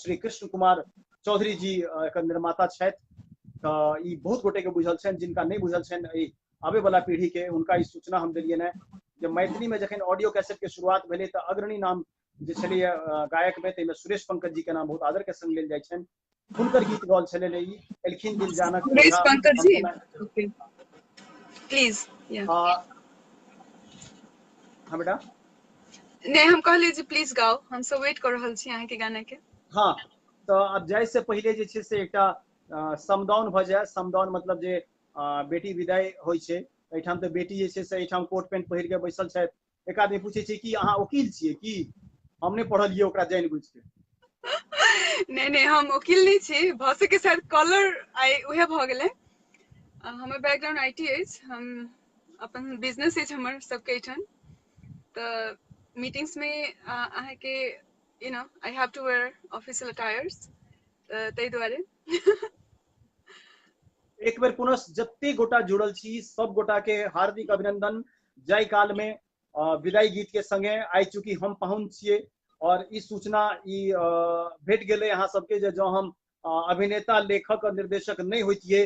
श्री कृष्ण कुमार चौधरी जी एकर निर्माता छथि तऽ ई बहुत गोटे के बुझल छनि जिनका नहीं बुझल छनि आबे वाला पीढ़ी के उनका ई सूचना हम देलियन है जे मैथिली में जखन ऑडियो कैसेट के शुरुआत भेलै तऽ अग्रणी नाम जे छलियै गायक में तैमे सुरेश पंकज जी के नाम बहुत आदर के संग लेल जाइ छनि हुनकर गीत गौल छलै ई एलखिन दिलजानक सुरेश पंकज जी ओके प्लीज हाँ बेटा नहीं हम कहलिए जी प्लीज गाओ हम सब वेट कर रहल छी अहाँ के गाना के हाँ तो अब जाय से पहले जे छै से एकटा समदाउन भ जाय समदाउन मतलब जे बेटी विदाई होइ छै एठाम तो बेटी जे छै से एठाम कोट पैंट पहिर के बैसल छथि एक आदमी पूछे छै कि अहाँ वकील छियै कि हम नहीं पढ़लियै ओकरा जानि बुझ के नहीं हम वकील नहीं छी भ सके शायद कॉलर आई उहे भ गेलै हमर बैकग्राउंड आईटी अछि हम अपन बिजनेस अछि हमर सबके एठाम तऽ मीटिंग्स में अहाँ के you know I have to wear official attires तै दुआरे एक बेर पुनः जत्ते गोटा जुड़ल छी सब गोटा के हार्दिक अभिनंदन जाय काल में विदाई गीत के संगे आई चूंकि हम पाहुन छियै और ई सूचना ई भेट गेलै अहाँ सबके जे जो हम अभिनेता लेखक और निर्देशक नहीं होतियै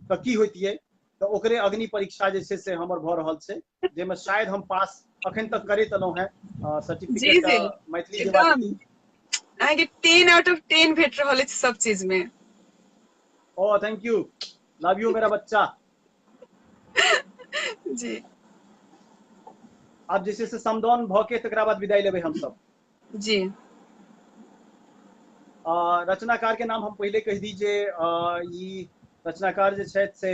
तऽ की होतियै तो ओकरे अग्नि परीक्षा जे छै से हमर भऽ रहल छै, जेमे शायद हम पास अखन तक करैत एलहुँ हैं। जी सर्टिफिकेट जी मैथिली एकदम देवाली। अहाँके 10 आउट ऑफ 10 भेट रहल अछि सब चीज में। ओ थैंक यू, लव यू मेरा बच्चा। जी आब जे छै से समदाउन भऽ के तकरा बाद विदाई लेबै हमसब। जी रचनाकार के नाम हम पहले कह दी जे ई रचनाकार जे छथि से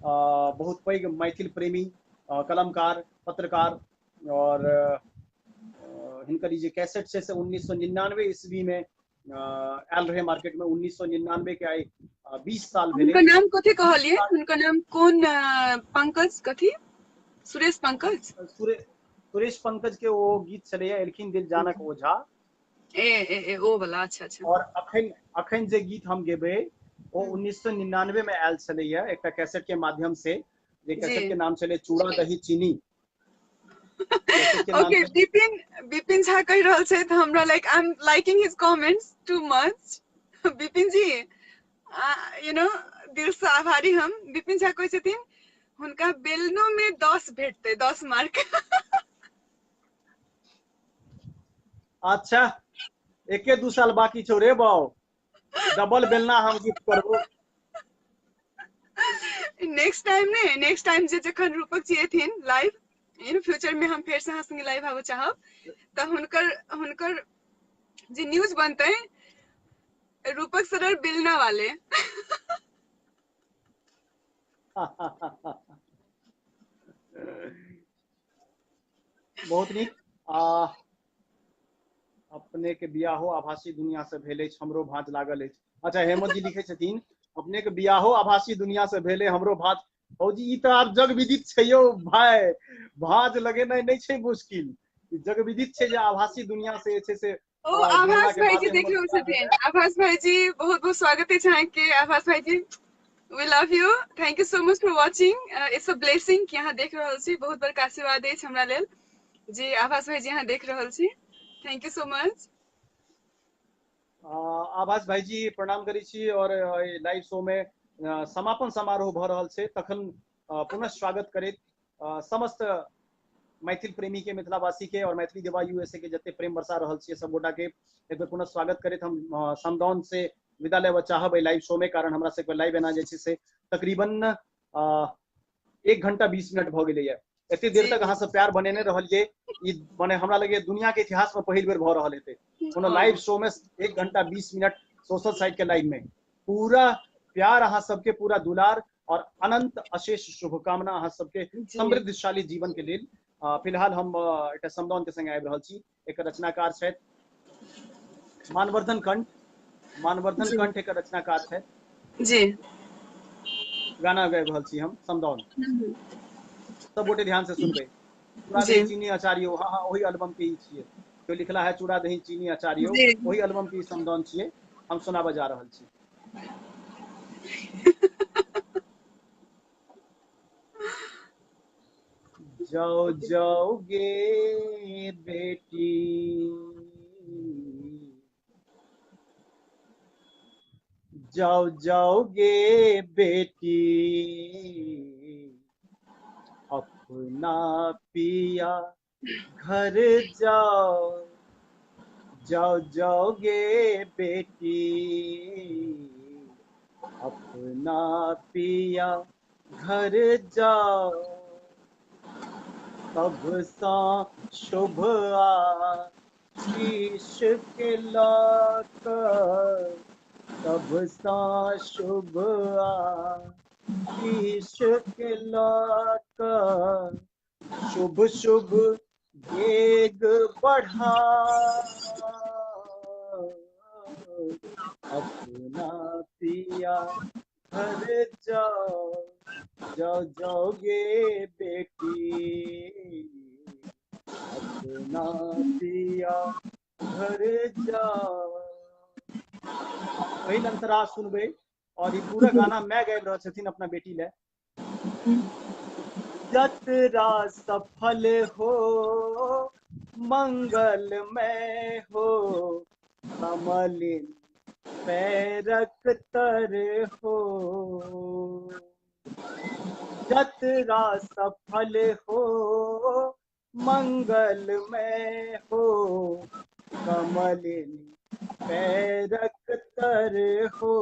बहुत पैघ मैथिल प्रेमी कलमकार पत्रकार, और हिनकर जे कैसेट छै से 1999 ईस्वी में आयल रहे मार्केट में। 1999 के आइ 20 साल भेले। हुनकर नाम कथी कहलिए? हुनकर नाम कोन? पंकज कथी? सुरेश पंकज? सुरेश पंकज के वो गीत छलैया एलखिन दिल जानक ओझा। ए ओ वाला, अच्छा अच्छा। और अखन जे गीत हम गेबै वो 1999 में आयल छलैया एकटा कैसेट के माध्यम से, जे कैसेट के नाम छलै चूड़ा दही चीनी। कैसेट के नाम ओके, विपिन झा कहि रहल छै त हमरा like I am liking his comments too much. Vipin ji you know दिल से आभारी हम। विपिन झा कहै छथिन हुनका बेलनो में 10 भेटतै, 10 मार्क। अच्छा, 1-2 साल बाकी छौ रे बाउ, डबल बेलना हम गिफ्ट करबो। नेक्स्ट टाइम जे जखन Rupak ji ethyne live, in future में हम फेर से अहाँ संगे लाइव आबऽ चाहब, त हुनकर जे न्यूज बनतै रूपक सर और बेलना वाले। बहुत नीक। अपने के बियाहो आभासी दुनिया से भेल अछि, हमरो भांज लागल अछि। अच्छा, हेमंत जी लिखे छथिन अपने के बियाहो आभासी दुनिया से भेले, हमरो भांज। भौजी ई तो आब जग विदित छै यौ भाई, भांज लगेनाइ नहीं छै मुश्किल, जग विदित छै जे आभासी दुनिया से जे छै से ओ जुड़ला आभास के भाईजी बादे देख हमर रहल बियाह छथिन। भेलै। आभास भाईजी बहुत बहुत स्वागत है अहाँके। आभास भाईजी we love you, thank you so much for watching. It's a blessing कि अहाँ देख रहल छी, बहुत बड़का आशीर्वाद अछि हमरा लेल जे आभास भाईजी अहाँ देख रहल छी। Thank you so much. आभास भाईजी प्रणाम करै छी। और लाइव शो में समापन समारोह भ रहल छै, तखन पुनः स्वागत करैत समस्त मैथिल प्रेमी के, मिथिलावासी के और मैथिली देवा यूएसए के जते प्रेम बरसा रहल छियै सब गोटा के एक बेर पुनः स्वागत करैत हम समदाउन से विदा लेबऽ चाहब लाइव शो में। कारण हमरा सबके लाइव एना जे छै से तकरीबन 1 घंटा 20 मिनट भ गेलै। एते देर तक अहाँ सब प्यार बनेने रहलियै, ई मने हमरा लगे दुनिया के इतिहास में पहिल बेर भ रहल हेतै कोनो लाइव शो में 1 घंटा 20 मिनट सोशल साइट के लाइव में। पूरा प्यार अहाँ सबके, पूरा दुलार और अनंत अशेष शुभकामना अहाँ सबके समृद्धशाली जीवन के लेल। फिलहाल हम एकटा समदाउन के संगे आबि रहल छी। एक रचनाकार छथि मानवर्धन कंठ। मानवर्धन कंठ एक रचनाकार छथि जी। गाना गाबि रहल छी हम समदाउन, सब गोटे ध्यान से सुनबै। चूड़ा जी दही चीनी अचारियो, हाँ हाँ वही एल्बम के ही छियै जो लिखला है चूड़ा दही चीनी अचारियो, जी वही एल्बम के समदाउन छियै, हम सुनाबऽ जा रहल छी। जाओ जाओगे बेटी, जाओ जाओगे बेटी, अपना पिया घर जाओ, जाओ जाओगे बेटी, अपना पिया घर जाओ, तब सा शुभ आशीष के लाकर, तब सा शुभ आशीष के लाकर, शुभ शुभ वेग बढ़ा, अपना पिया घर जाओ, जाओ जाओगे बेटी, अपना पिया घर जाओ। पहिल अंतरा सुनबे और ये पूरा गाना मैं गाबि रहल छथिन अपना बेटी ले। जतरा सफल हो मंगलमय हो, कमलिन पैरक तर हो, जतरा सफल हो मंगलमय हो, कमलिनी पैरक तर हो।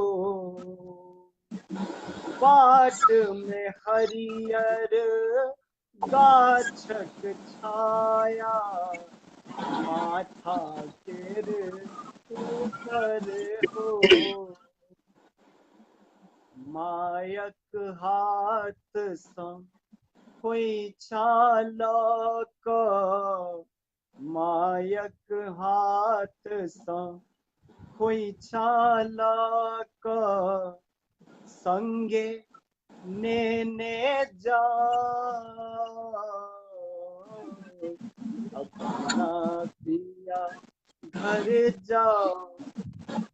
बाट में हरियर गाछक छाया, माथा केर ऊपर हो। मायक हाथ सँ खोइछा लऽ कऽ, मायक हाथ सँ खोइछा लऽ कऽ, संगे नेने जाओ अपना पिया घर जाओ।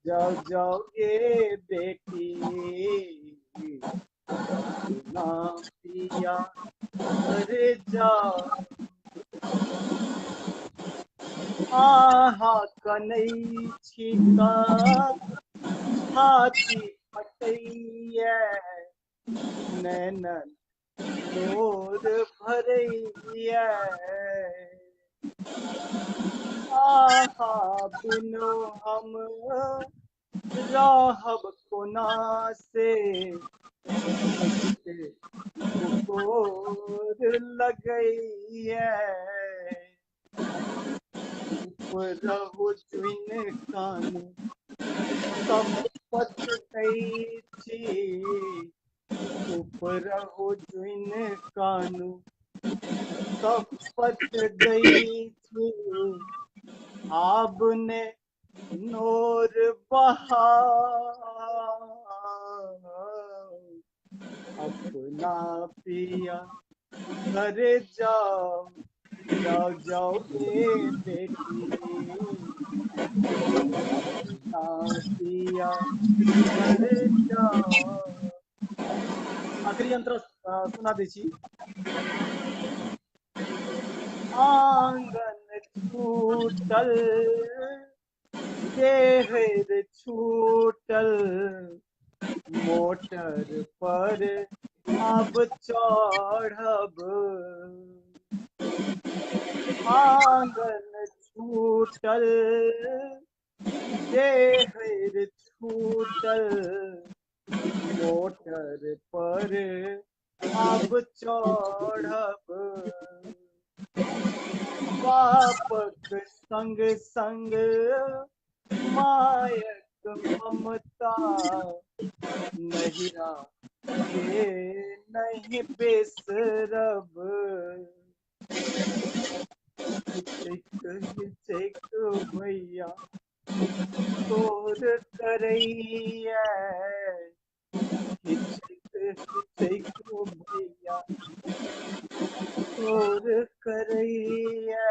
जाओ जाओ ये बेटी अपना पिया घर जाओ। आहा कनै छिका छाती फटैया, नैनन लोर भरैया। आहा बिनु हम रहब कोना से, कोर लगैया। उपरहु चुइन कान शपथ दै छी, उपरहु चुइन कान शपथ दै छी। आब ने नोर बहा अपना पिया घर जाओ। जाओ जाओ ये बेटी अपना पिया घर जाओ। आखिरी अंतर सुना दै छी। आंगन छूटल देहर छूटल, मोटर पर अब चढ़ब। आंगन छूटल देहर छूटल, मोटर पर अब चढ़ब। बापक संग संग मायक ममता, नहिरा के नहीं बेसरब। हिचक भैया तोर करैया, हिचक भैया तोर करैया।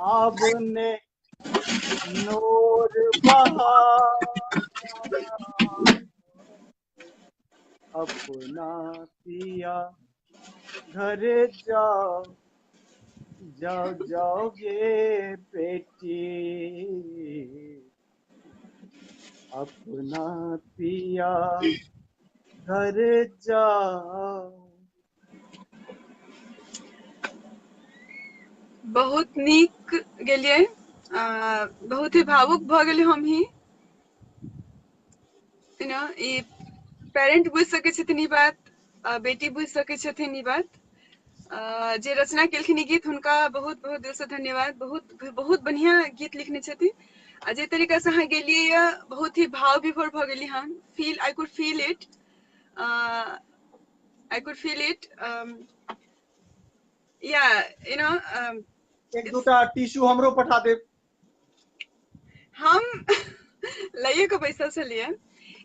आब ने नोर बहा अपना पिया घर जाओ। जाओ जाओ ये बेटी अपना पिया घर जाओ। बहुत नीक गेलियै, बहुत ही भावुक भऽ गेलियै हम ही। ई पेरेंट बुझि सकै छथिन ई बात, बेटी बुझि सकै छथिन ई बात। जे रचना केलखिन ई गीत हुनका बहुत बहुत दिल से धन्यवाद। बहुत बहुत बढ़िया गीत लिखने छथिन। आ जे तरीका से अहाँ गेलियै यऽ बहुत ही भाव विभोर भऽ गेली हम। I could feel it, I could feel it. या एक दूटा टिश्यू हमरो पठा देब। हम लइए के बैसल छलियै।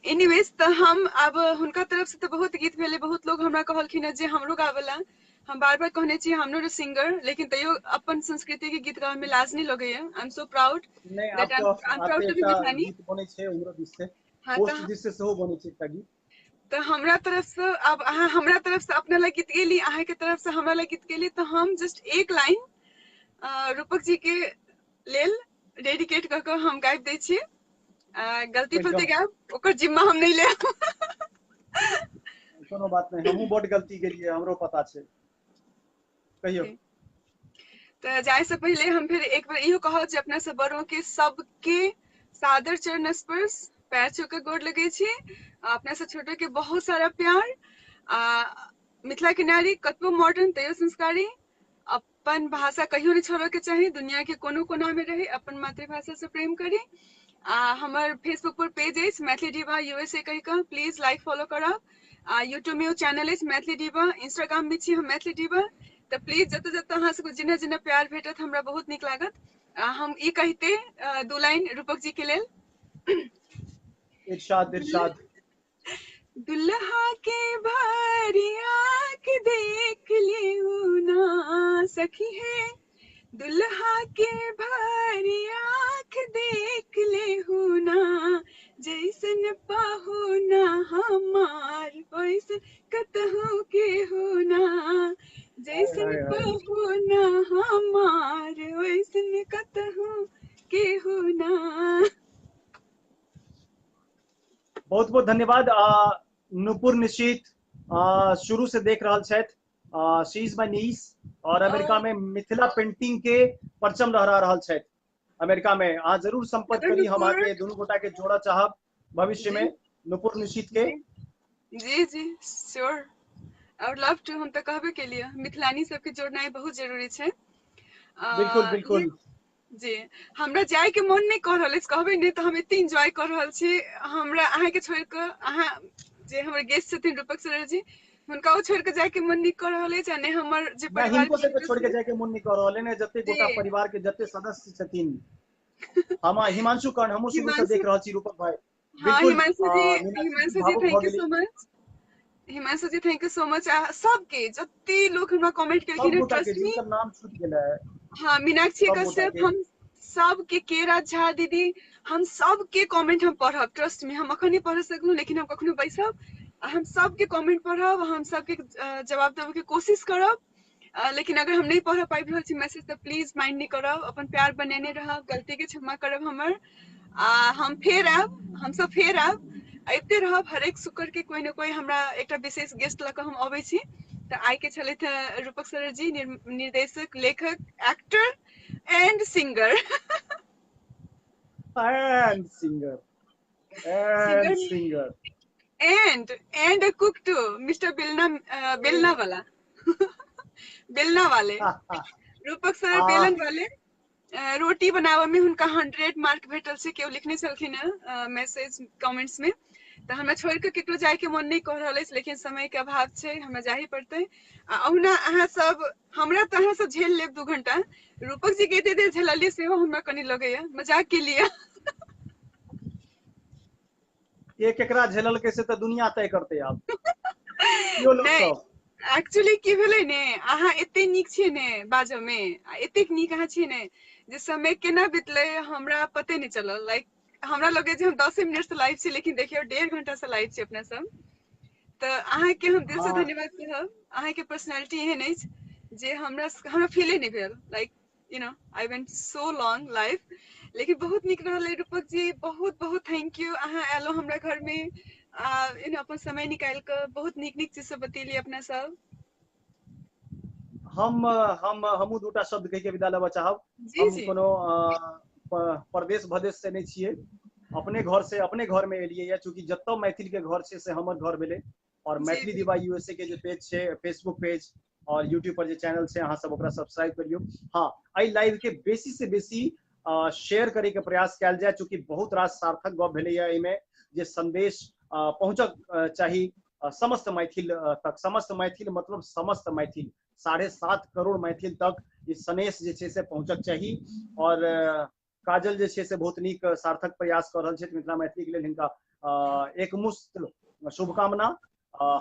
एनीवेज तऽ हम आब हुनका तरफ से तऽ बहुत गीत भेलै, बहुत लोग हमरा कहलखिन जे हमरो गावला। हम बार बार कहने छी हम नॉट अ सिंगर, लेकिन तैयो अपन संस्कृति के गीत गावे में लाज नहीं लगैया। आई एम सो प्राउड नहीं दैट आई एम प्राउड आपके टू बी एकटा मिथिलानी। गीत बनै छै उमरो दिस से, हाँ पोस्ट तऽ दिस से सेहो बनै छै एकटा गीत। तऽ हमरा तरफ से अब अहाँ हमरा तरफ से अपना लए गीत गेली, अहाँ के तरफ से हमरा लए गीत गेली, तऽ हम जस्ट एक लाइन रूपक जी के लेल डेडिकेट कऽ कऽ हम गाबि दै छी। गलती फलती एकदम गायब ओकर जिम्मा हम नहीं लेब। कोनो बात नहीं, हमहू बड़ गलती केलिए, हमरो पता छे। कहियो। तो जाए से पहले हम फिर एक बार इहो कहब जे अपना सब बड़ों के सबके सादर चरण स्पर्श पैर छू के गोड़ लगे छी। अपना सब छोटो के बहुत सारा प्यार। मिथिला के नारी कतबो मॉडर्न तैयो संस्कारी। अपन भाषा कहियो नहीं छोड़े के चाहिए, दुनिया के कोनो कोना में रहे अपन मातृभाषा से प्रेम करी। हमार फेसबुक पर पेज है मैथिली डिवा यूएसए कही का, प्लीज लाइक फॉलो करब। यूट्यूब में चैनल है मैथिली डिवा, इंस्टाग्राम में छी हम मैथिली डिवा। तो प्लीज जत जत अहाँ सबके जिन्हें जिन्हें प्यार भेटत हमरा बहुत निक लागत। हम ई कहते दू लाइन रूपक जी के लेल। इरशाद इरशाद। दुल्हा के भारी आँख देख लियो ना सखी है, दुल्हा के भारी आँख देख ले ना, जैसन पाहुना हमार वैसन कतहु के होना, जैसन पाहुना हमार वैसन कतहु के होना। बहुत बहुत धन्यवाद। नुपुर निश्चित शुरू से देख रहा छथि, शी इज माय नीस, और अमेरिका में मिथिला पेंटिंग के परचम लहरा रहा छथि अमेरिका में। जरूर संपर्क करी, हम आके दोनों गोटा के जोड़ा चाहब भविष्य में नुपुर निश्चित के। जी जी sure, I would love to. हम तो कहबे के लिए मिथिलानी सबके जोड़नाइ बहुत जरूरी छै। बिल्कुल बिल्कुल जी। हमरा जाय के मन नहीं कर रहल अछि, कहबे नहीं तो हम एते एंजॉय कर रहल छी। हमरा अहाँ के छोड़ के, अहाँ जे हमर गेस्ट छथिन रूपक सर जी, हुनका छोड़ के जाय के मन नहीं कर रहल अछि। ने हमर जे परिवार हिनको से छोड़ के जाय के मन नहीं कर रहल है, ने जते गोटा परिवार के जते सदस्य छथिन। हम हिमांशु कर्ण हमहु शुरू से देख रहल छी रूपक भाई। हाँ Himanshu ji thank you so much. Himanshu ji thank you so much. सबके जते लोग हमरा कमेंट केलखिन, ट्रस्ट मी नाम छूट गेलै। हाँ मीनाक्षी कश्यप, हम सबके, केरा झा दीदी, हम सबके कमेंट हम पढ़ब। ट्रस्ट मी, हम अखन नहीं पढ़ सकलू, लेकिन हम कखनो बैसब, हम सबके कमेंट पढ़ब, हम सबके जवाब देबे के कोशिश करब। लेकिन अगर हम नहीं पढ़ पाबि रहल छी मैसेज तो प्लीज माइंड नहीं करब, अपन प्यार बनेने रहब, गलती के क्षमा करब हमर। हम फेर आब, हम सब फेर आब, अबिते रहब हरेक शुक्र के कोई ना कोई हमरा एकटा विशेष गेस्ट लऽ कऽ हम अबै छी। तो आइ के छलथि रूपक सर जी, निर्देशक, लेखक, actor and singer. And singer and cook too, mister बेलना वाला। बेलना वाले रूपक सर बेलन वाले। रोटी बनावे में हुनका 100 मार्क भेटल छै, केओ लिखने छलखिन मैसेज कमेंट्स में। तो हमरा छोड़ के केकरो जाय के मन नहीं कर रहल अछि, लेकिन समय के अभाव छै, हमरा जाही पड़तै। ओहुना अहाँ सब, हमरा तो अहाँ सब झेल लेब 2 घंटा, रूपक जी के एते देर झेललिए सेहो हमरा कनी लगैया, मजाक के लिए। ये केकरा झेलल के से तो दुनिया तय करते आब। यो लोग सब एक्चुअली की भेलै ने, अहाँ एते नीक छियै ने बाजो में, एते नीक अहाँ छियै ने जे समय केना बितलै हमरा पते नहीं चलल। लाइक हमरा लगे जे हम 10 मिनट से लाइव छी, लेकिन देखियो 1.5 घंटा से लाइव छी अपना सब। तो अहाँ के हम दिल से धन्यवाद कहब। अहाँ के पर्सनालिटी एहन अछि जे हमरा फीले नहीं भेल, like you know I went so long live, लेकिन बहुत निक रहल रूपक जी, बहुत बहुत थैंक यू। अहाँ एलो हमरा घर में, अपन समय निकाल के बहुत निक निक चीज सब बतेलिए अपना सब। हमहू दूटा शब्द कह के विदा लेबा चाहब। हम कोनो प्रदेश भदेश से नहीं छिए, अपने घर में एलिए या, चूंकि जत्तो मैथिल के घर से हमर घर भेले। और मैथिली डिवा यूएसए के जो पेज है, फेसबुक पेज और यूट्यूब पर जो चैनल से, अहाँ सब ओकरा सब्सक्राइब करियो। हाँ, आई लाइव के बेसी से बेसी शेयर करे के प्रयास कल जाए, चूंकि बहुत रास सार्थक गप भेले या एमे, जे संदेश पहुंचक चाही समस्त मैथिल तक। समस्त मैथिल मतलब समस्त मैथिल, 7.5 करोड़ मैथिल तक ई संदेश जे छै से पहुंचक चाही। और काजल जे छै से बहुत नीक सार्थक प्रयास कर रहल छथि मिथिला मैथिली के लेल। हिनका एकमुश्त शुभकामना।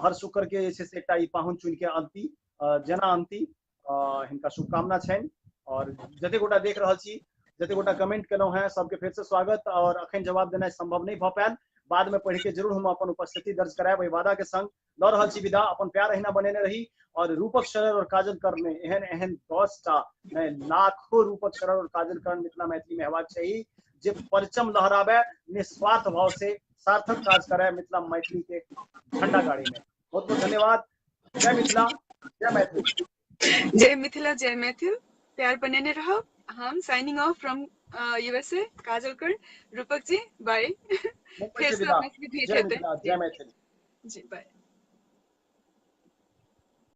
हर शुक्र के जे छै से एकटा ई पाहुन चुनि के अंती, जेना अंती हिनका शुभकामना छनि। और जते गोटा देख रहल छी, जते गोटा कमेंट केलहुं हैं, सबके फेर से स्वागत। और अखन जवाब देना संभव नहीं भ पायल, बाद में पढ़ के जरूर हम अपन उपस्थिति दर्ज करायब। वादा के संग ल रहल छी विदा। अपन प्यार अहिना बनेने रही। और रूपक शरर और काजल कर्ण में एहन एहन 10टा लाखों रूपक शरर और काजल कर्ण मिथिला मैथिली में हेबाक चाहिए, जे परचम लहराबे, निस्वार्थ भाव से सार्थक काज करे मिथिला मैथिली के झंडा गाड़ी में। बहुत बहुत धन्यवाद। जय मिथिला, जय मैथिल। जय मिथिला, जय मैथिल। प्यार बनेने रहो। हम signing off from USA, Kajal Karna. Rupak ji bye. Mumbai फिर से से विदा। अपने से भेंट जय होते हैं मिथिला, जी। जय मैथिल। जी बाय।